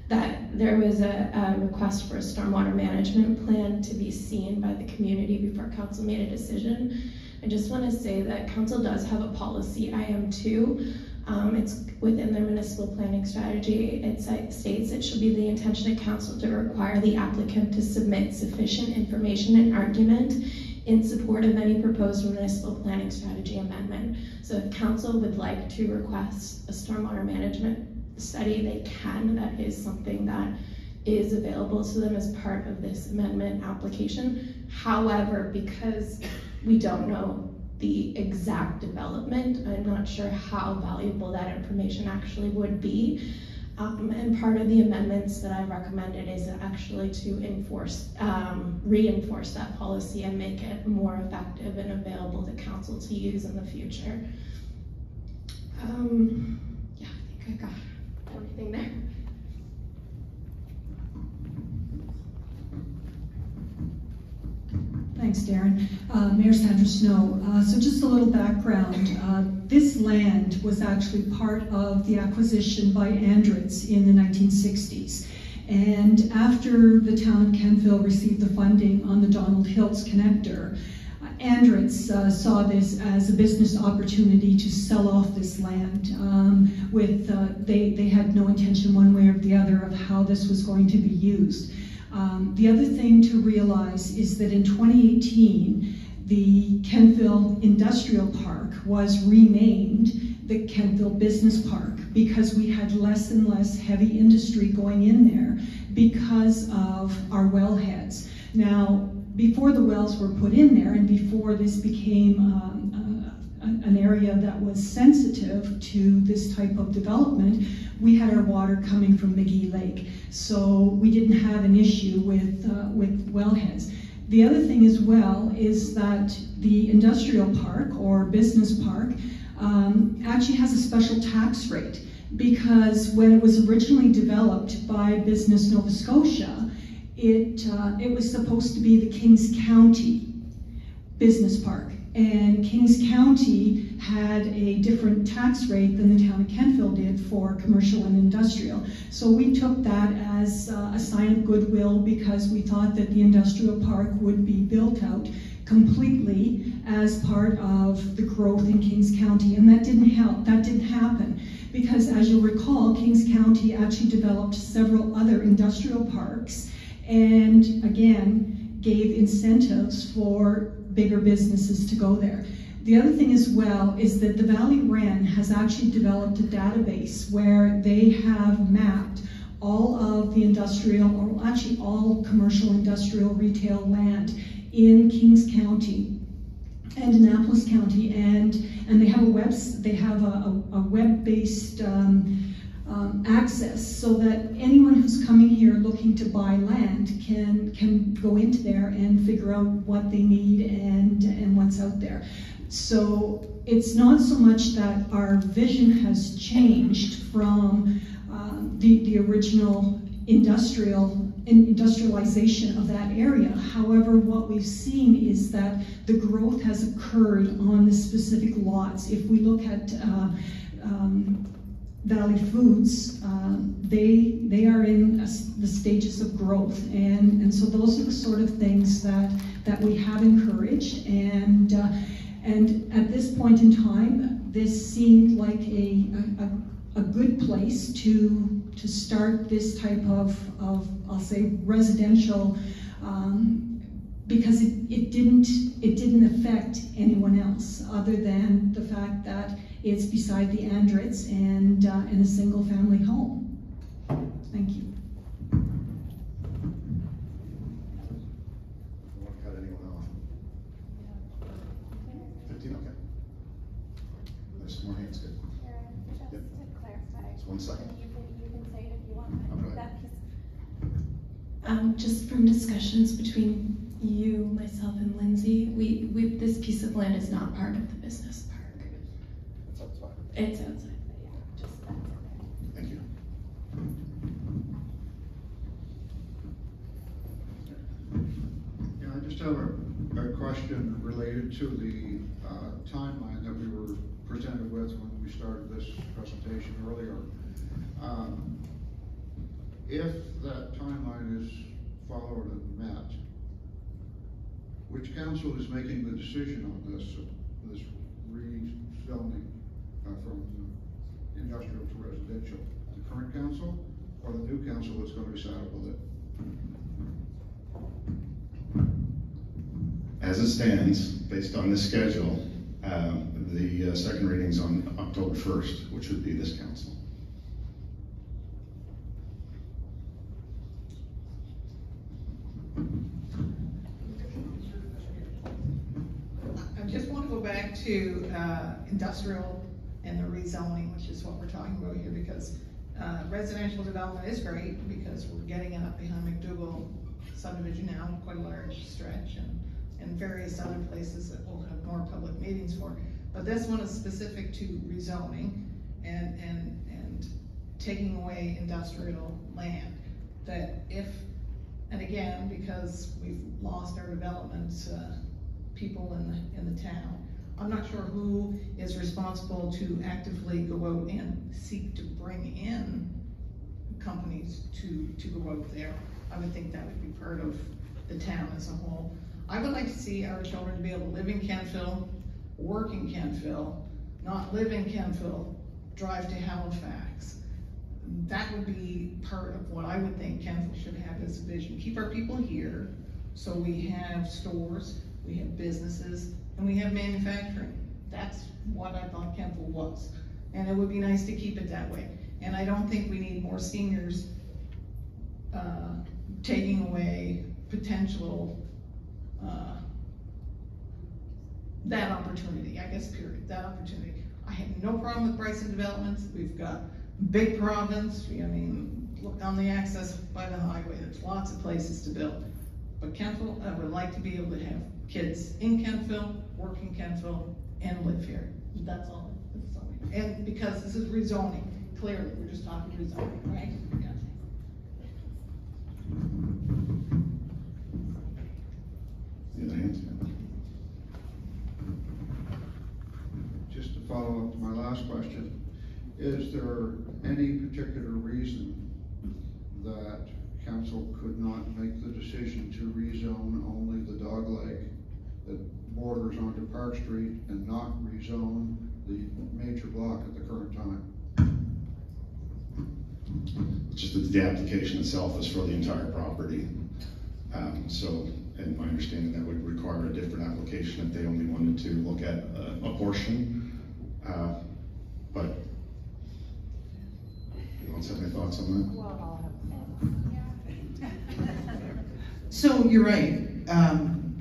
that there was a request for a stormwater management plan to be seen by the community before council made a decision. I just want to say that council does have a policy, IM2. It's within their municipal planning strategy. It states it should be the intention of council to require the applicant to submit sufficient information and argument in support of any proposed municipal planning strategy amendment. So if council would like to request a stormwater management study, they can. That is something that is available to them as part of this amendment application. However, because we don't know the exact development, I'm not sure how valuable that information actually would be. And part of the amendments that I recommended is actually to reinforce that policy and make it more effective and available to council to use in the future. Yeah, I think I got everything there. Thanks, Darren. Mayor Sandra Snow. So just a little background. This land was actually part of the acquisition by Andritz in the 1960s. And after the town of Kentville received the funding on the Donald Hiltz connector, Andritz saw this as a business opportunity to sell off this land. They had no intention one way or the other of how this was going to be used. The other thing to realize is that in 2018, the Kentville Industrial Park was renamed the Kentville Business Park because we had less and less heavy industry going in there because of our wellheads. Now, before the wells were put in there and before this became an area that was sensitive to this type of development, we had our water coming from McGee Lake. So we didn't have an issue with wellheads. The other thing as well is that the industrial park or business park actually has a special tax rate because when it was originally developed by Business Nova Scotia, it was supposed to be the Kings County Business Park. And Kings County had a different tax rate than the town of Kentville did for commercial and industrial. So we took that as a sign of goodwill because we thought that the industrial park would be built out completely as part of the growth in Kings County. And that didn't happen because, as you'll recall, Kings County actually developed several other industrial parks and again gave incentives for bigger businesses to go there. The other thing as well is that the Valley Wren has actually developed a database where they have mapped all of the industrial, or actually all commercial, industrial, retail land in Kings County and Annapolis County, and they have a web-based access so that anyone who's coming here looking to buy land can go into there and figure out what they need and what's out there. So it's not so much that our vision has changed from the original industrialization of that area. However, what we've seen is that the growth has occurred on the specific lots. If we look at Valley Foods, they are in the stages of growth, and so those are the sort of things that we have encouraged, and at this point in time, this seemed like a good place to start this type of I'll say residential, because it didn't affect anyone else other than the fact that it's beside the Andrets and in a single family home. Thank you. I don't want to cut anyone off. 15, okay. There's some more hands, good. Just to clarify. Just 1 second. You can say it if you want. Okay. That piece. Just from discussions between you, myself, and Lindsay, this piece of land is not part of the business park. It's outside. It's outside, but yeah, just that's okay. Thank you. Yeah, I just have a question related to the timeline that we were presented with when we started this presentation earlier. If that timeline is followed and met, which council is making the decision on this rezoning from industrial to residential? The current council or the new council that's going to be saddled with it? As it stands, based on this schedule, the second reading's on October 1st, which would be this council. I just want to go back to industrial and the rezoning, which is what we're talking about here, because residential development is great because we're getting it up behind McDougall subdivision now, quite a large stretch, and various other places that we'll have more public meetings for. But this one is specific to rezoning and taking away industrial land. That if, and again, because we've lost our development people in the town, I'm not sure who is responsible to actively go out and seek to bring in companies to go out there. I would think that would be part of the town as a whole. I would like to see our children to be able to live in Kentville, work in Kentville, not live in Kentville, drive to Halifax. That would be part of what I would think Kentville should have as a vision. Keep our people here, so we have stores, we have businesses, and we have manufacturing. That's what I thought Kentville was. And it would be nice to keep it that way. And I don't think we need more seniors taking away potential, that opportunity, I guess, period, that opportunity. I have no problem with Brison Development. We've got big province. I mean, look on the access by the highway. There's lots of places to build. But Kentville, I would like to be able to have kids in Kentville, work in Kentville, and live here. That's all. And because this is rezoning, clearly, we're just talking rezoning, right? Yeah. last question. Is there any particular reason that council could not make the decision to rezone only the dog leg that borders onto Park Street and not rezone the major block at the current time? Just that the application itself is for the entire property. So, in my understanding, that would require a different application if they only wanted to look at a portion. But you want to have any thoughts on that? Well, I'll have So you're right,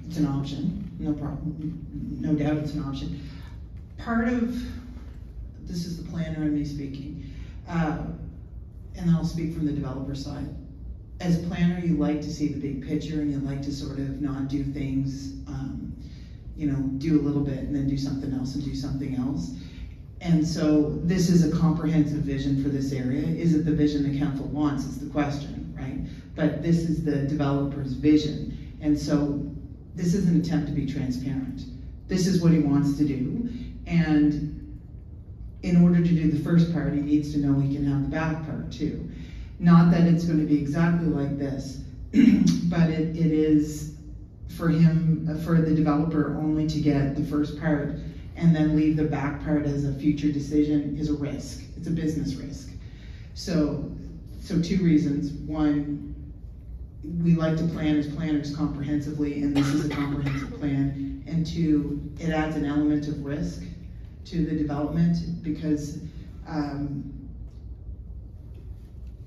it's an option, no problem, no doubt it's an option. Part of, this is the planner and me speaking, and then I'll speak from the developer side. As a planner, you like to see the big picture and you like to sort of not do things, you know, do a little bit and then do something else and do something else. And so this is a comprehensive vision for this area. Is it the vision the council wants is the question, right? But this is the developer's vision. And so this is an attempt to be transparent. This is what he wants to do. And in order to do the first part, he needs to know he can have the back part too. Not that it's going to be exactly like this, but it is for him, for the developer only to get the first part and then leave the back part as a future decision is a risk. It's a business risk. So two reasons. One, we like to plan as planners comprehensively, and this is a comprehensive plan. And two, it adds an element of risk to the development because,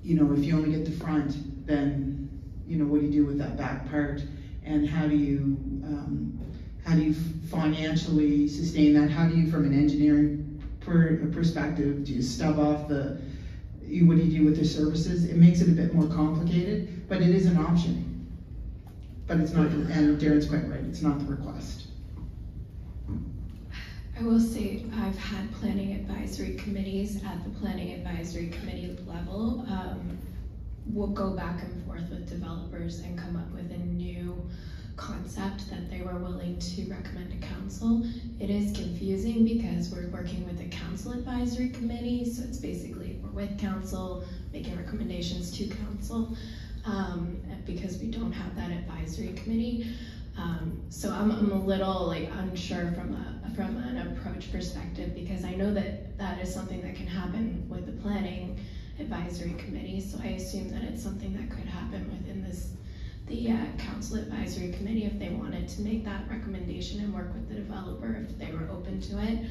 you know, if you only get the front, then, you know, what do you do with that back part? And how do you financially sustain that? How do you, from an engineering perspective, do you stub off what do you do with the services? It makes it a bit more complicated, but it is an option. But it's not, and Darren's quite right, it's not the request. I will say I've had planning advisory committees at the planning advisory committee level. We'll go back and forth with developers and come up with a new concept that they were willing to recommend to council. It is confusing because we're working with a council advisory committee, so it's basically we're with council, making recommendations to council, because we don't have that advisory committee. So I'm a little like unsure from an approach perspective because I know that that is something that can happen with the planning advisory committee. So I assume that it's something that could happen within the council advisory committee if they wanted to make that recommendation and work with the developer if they were open to it.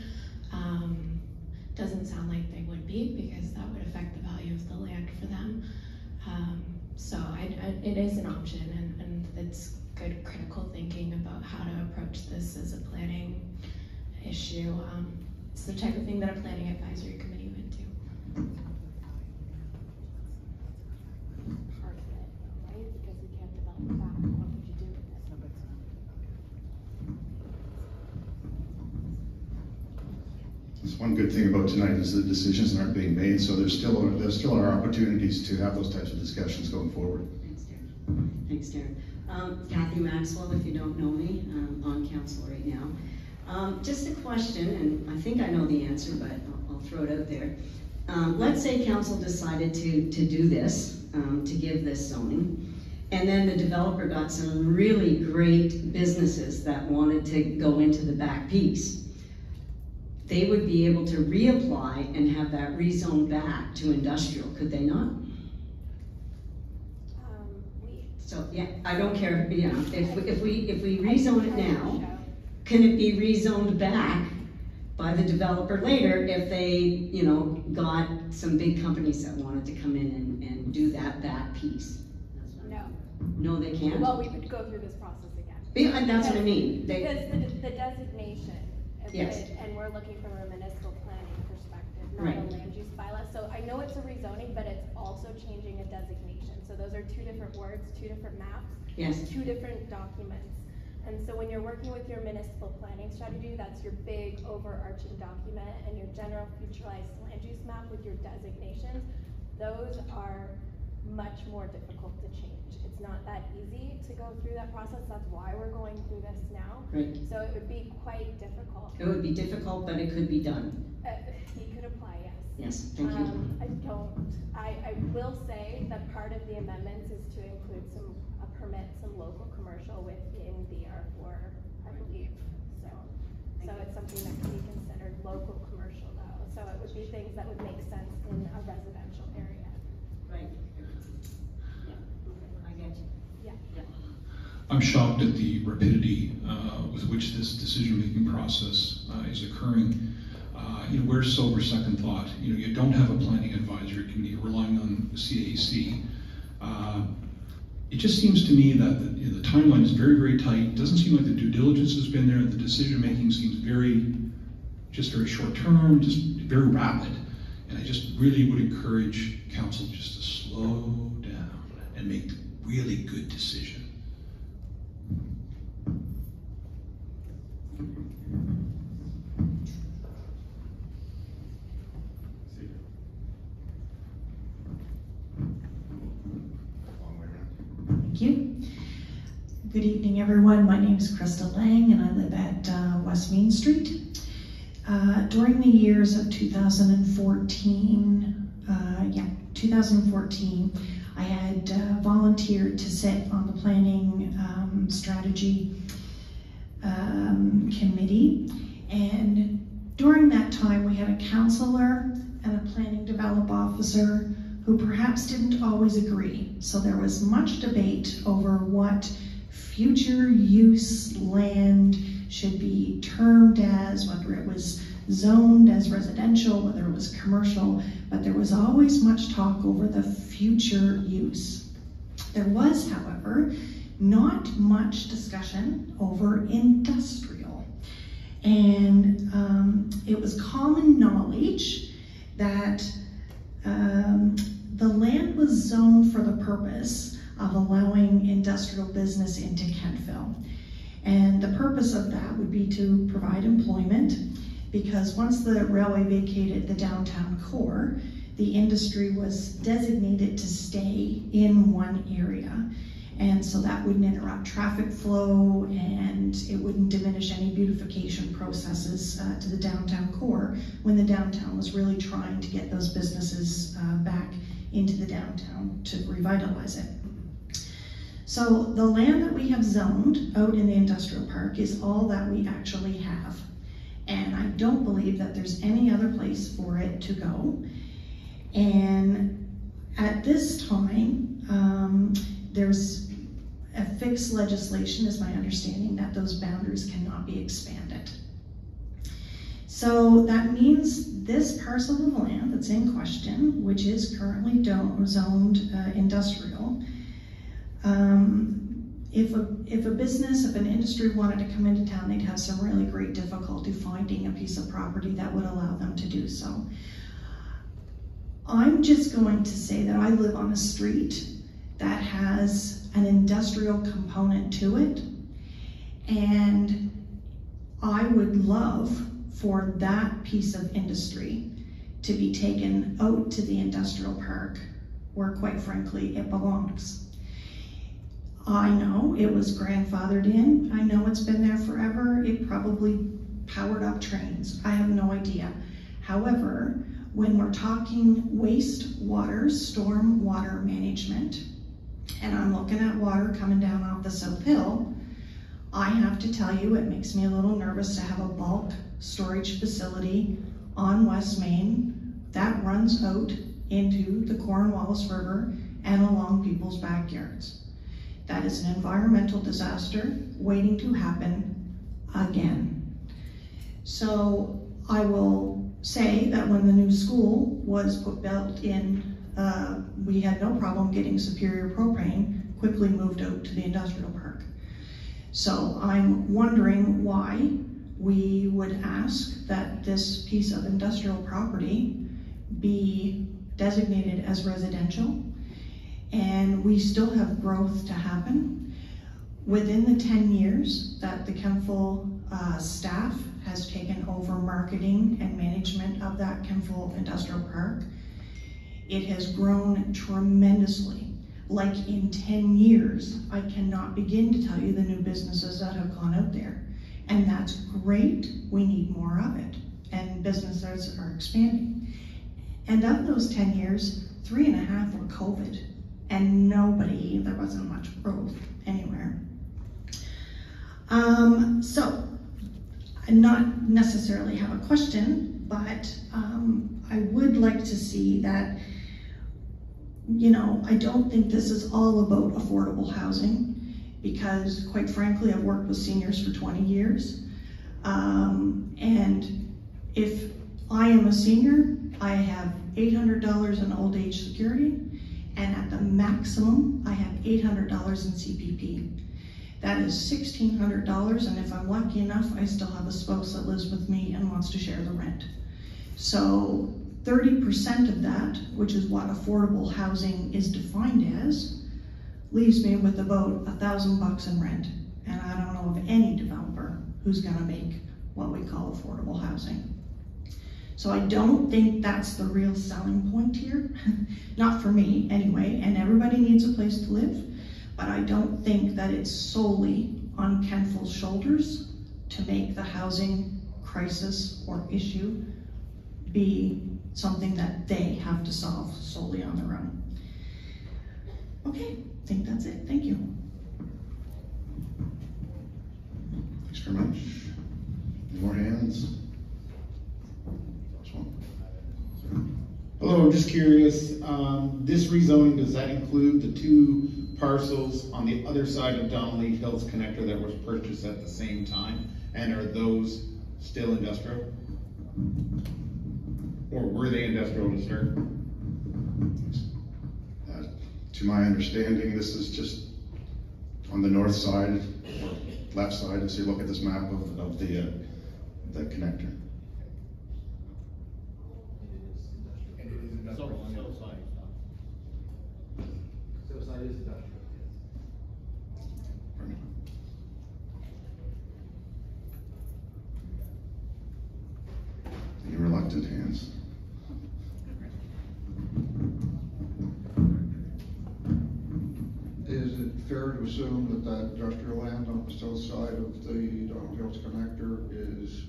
Doesn't sound like they would be because that would affect the value of the land for them. So it is an option and it's good critical thinking about how to approach this as a planning issue. It's the type of thing that a planning advisory committee would do. Part of it, right? Because we can't develop that. What would you do with it? That's one good thing about tonight is the decisions aren't being made, so there still are opportunities to have those types of discussions going forward. Thanks, Darren. Kathy Maxwell, if you don't know me, I'm on council right now. Just a question, and I think I know the answer, but I'll throw it out there. Let's say council decided to do this, to give this zoning, and then the developer got some really great businesses that wanted to go into the back piece. They would be able to reapply and have that rezoned back to industrial, could they not? So yeah, I don't care. Yeah, if we rezone it now, can it be rezoned back by the developer later if they, you know, got some big companies that wanted to come in and do that back piece? No. No, they can't. Well, we would go through this process again. Yeah, that's what I mean. Because the designation, yes. And we're looking from a municipal planning perspective, not Right. a land use bylaw. So I know it's a rezoning, but it's also changing a designation. So those are two different words, two different maps, Yes. two different documents. And so when you're working with your municipal planning strategy, that's your big overarching document and your general futurized land use map with your designations. Those are much more difficult to change. It's not that easy to go through that process. That's why we're going through this now. Right. So it would be quite difficult. It would be difficult, but it could be done. He could apply, yes. Yes, thank you. I will say that part of the amendments is to include permit some local commercial within the R4, I believe. So it's something that can be considered local commercial though. So it would be things that would make sense in a residential area. Right. Yeah, I get you. Yeah. I'm shocked at the rapidity with which this decision-making process is occurring. Where's sober second thought? You don't have a planning advisory committee, you're relying on the CAC. It just seems to me that the timeline is very, very tight. It doesn't seem like the due diligence has been there. The decision-making seems very short term, just very rapid. And I just really would encourage council just to slow down and make really good decisions. Thank you. Good evening, everyone. My name is Krista Lang, and I live at West Main Street. During the years of 2014, I had volunteered to sit on the planning strategy committee, and during that time, we had a counselor and a planning development officer who perhaps didn't always agree. So there was much debate over what future use land should be termed as, whether it was zoned as residential, whether it was commercial, but there was always much talk over the future use. There was, however, not much discussion over industrial. And it was common knowledge that the land was zoned for the purpose of allowing industrial business into Kentville. And the purpose of that would be to provide employment, because once the railway vacated the downtown core, the industry was designated to stay in one area. And so that wouldn't interrupt traffic flow, and it wouldn't diminish any beautification processes to the downtown core when the downtown was really trying to get those businesses back into the downtown to revitalize it. So the land that we have zoned out in the industrial park is all that we actually have. And I don't believe that there's any other place for it to go. And at this time, there's a fixed legislation, is my understanding, that those boundaries cannot be expanded. So that means this parcel of land that's in question, which is currently zoned industrial, if a business, if an industry wanted to come into town, they'd have some really great difficulty finding a piece of property that would allow them to do so. I'm just going to say that I live on a street that has an industrial component to it, and I would love for that piece of industry to be taken out to the industrial park where, quite frankly, it belongs. I know it was grandfathered in. I know it's been there forever. It probably powered up trains. I have no idea. However, when we're talking wastewater, storm water management, and I'm looking at water coming down off the South Hill, I have to tell you, it makes me a little nervous to have a bulk storage facility on West Main that runs out into the Cornwallis River and along people's backyards. That is an environmental disaster waiting to happen again. So I will say that when the new school was built in, we had no problem getting Superior Propane quickly moved out to the industrial park. So I'm wondering why we would ask that this piece of industrial property be designated as residential, and we still have growth to happen. Within the 10 years that the Kentville staff has taken over marketing and management of that Kentville Industrial Park, It has grown tremendously. Like in 10 years, I cannot begin to tell you the new businesses that have gone out there. And that's great, we need more of it. And businesses are expanding. And of those 10 years, 3.5 were COVID. And there wasn't much growth anywhere. So, I not necessarily have a question, but I would like to see that, you know, I don't think this is all about affordable housing, because quite frankly, I've worked with seniors for 20 years. And if I am a senior, I have $800 in old age security, and at the maximum, I have $800 in CPP. That is $1,600, and if I'm lucky enough, I still have a spouse that lives with me and wants to share the rent. So 30% of that, which is what affordable housing is defined as, leaves me with about $1,000 in rent. And I don't know of any developer who's gonna make what we call affordable housing. So I don't think that's the real selling point here. Not for me anyway, and everybody needs a place to live, but I don't think that it's solely on Kentville's shoulders to make the housing crisis or issue be something that they have to solve solely on their own. Okay, I think that's it. Thank you. Thanks very much. Any more hands? Hello, I'm just curious, this rezoning, does that include the 2 parcels on the other side of Donnelly Hills Connector that was purchased at the same time? And are those still industrial? Or were they industrial to start? To my understanding, this is just on the north side, or left side, as you look at this map of the connector. Southside is industrial. Any reluctant hands? Is it fair to assume that that industrial land on the south side of the Donald Hills Connector is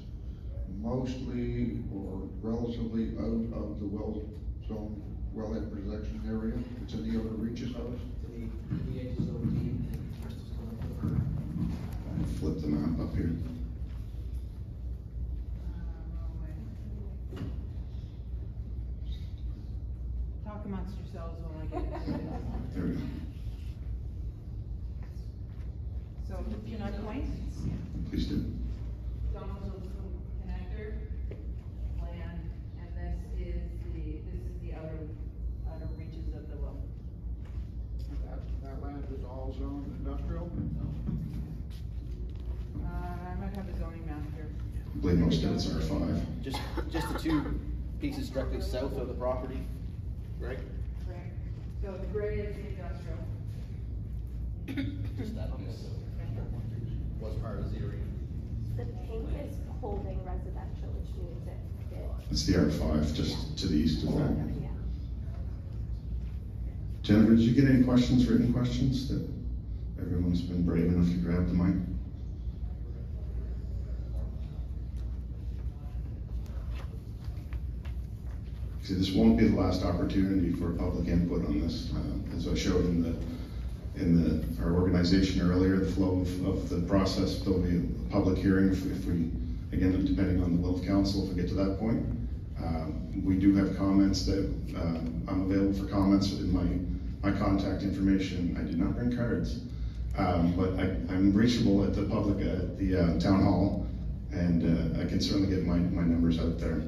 mostly or relatively out of the well zone, wellhead protection area? It's in the outer reaches of it? The edges of I'll flip the map up here. Talk amongst yourselves when I get into it. There we go. So, can I point? Please do. Donald Hills Connector land, and this is the outer reaches of the well. That land is all zoned industrial? I might have the zoning map here. I believe most of it's R5. Just the 2 pieces directly south of the property, right? Correct. So the gray is the industrial. Just that piece was part of the area. The pink is holding residential, which means it. It's the R5, just to the east of that. Yeah. Jennifer, did you get any questions, written questions? That everyone's been brave enough to grab the mic? See, this won't be the last opportunity for public input on this. As I showed in our organization earlier, the flow of the process, there'll be a public hearing if we, again, depending on the will of council, if we get to that point. We do have comments that I'm available for comments in my contact information. I did not bring cards, but I'm reachable at the public at the town hall, and I can certainly get my numbers out there.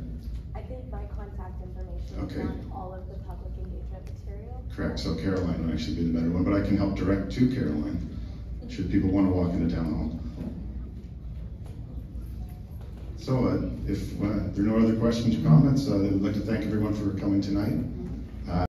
I think my contact information is on all of the public engagement material. Correct, so Caroline would actually be the better one, but I can help direct to Caroline, should people want to walk into town hall. So if there are no other questions or comments, I would like to thank everyone for coming tonight.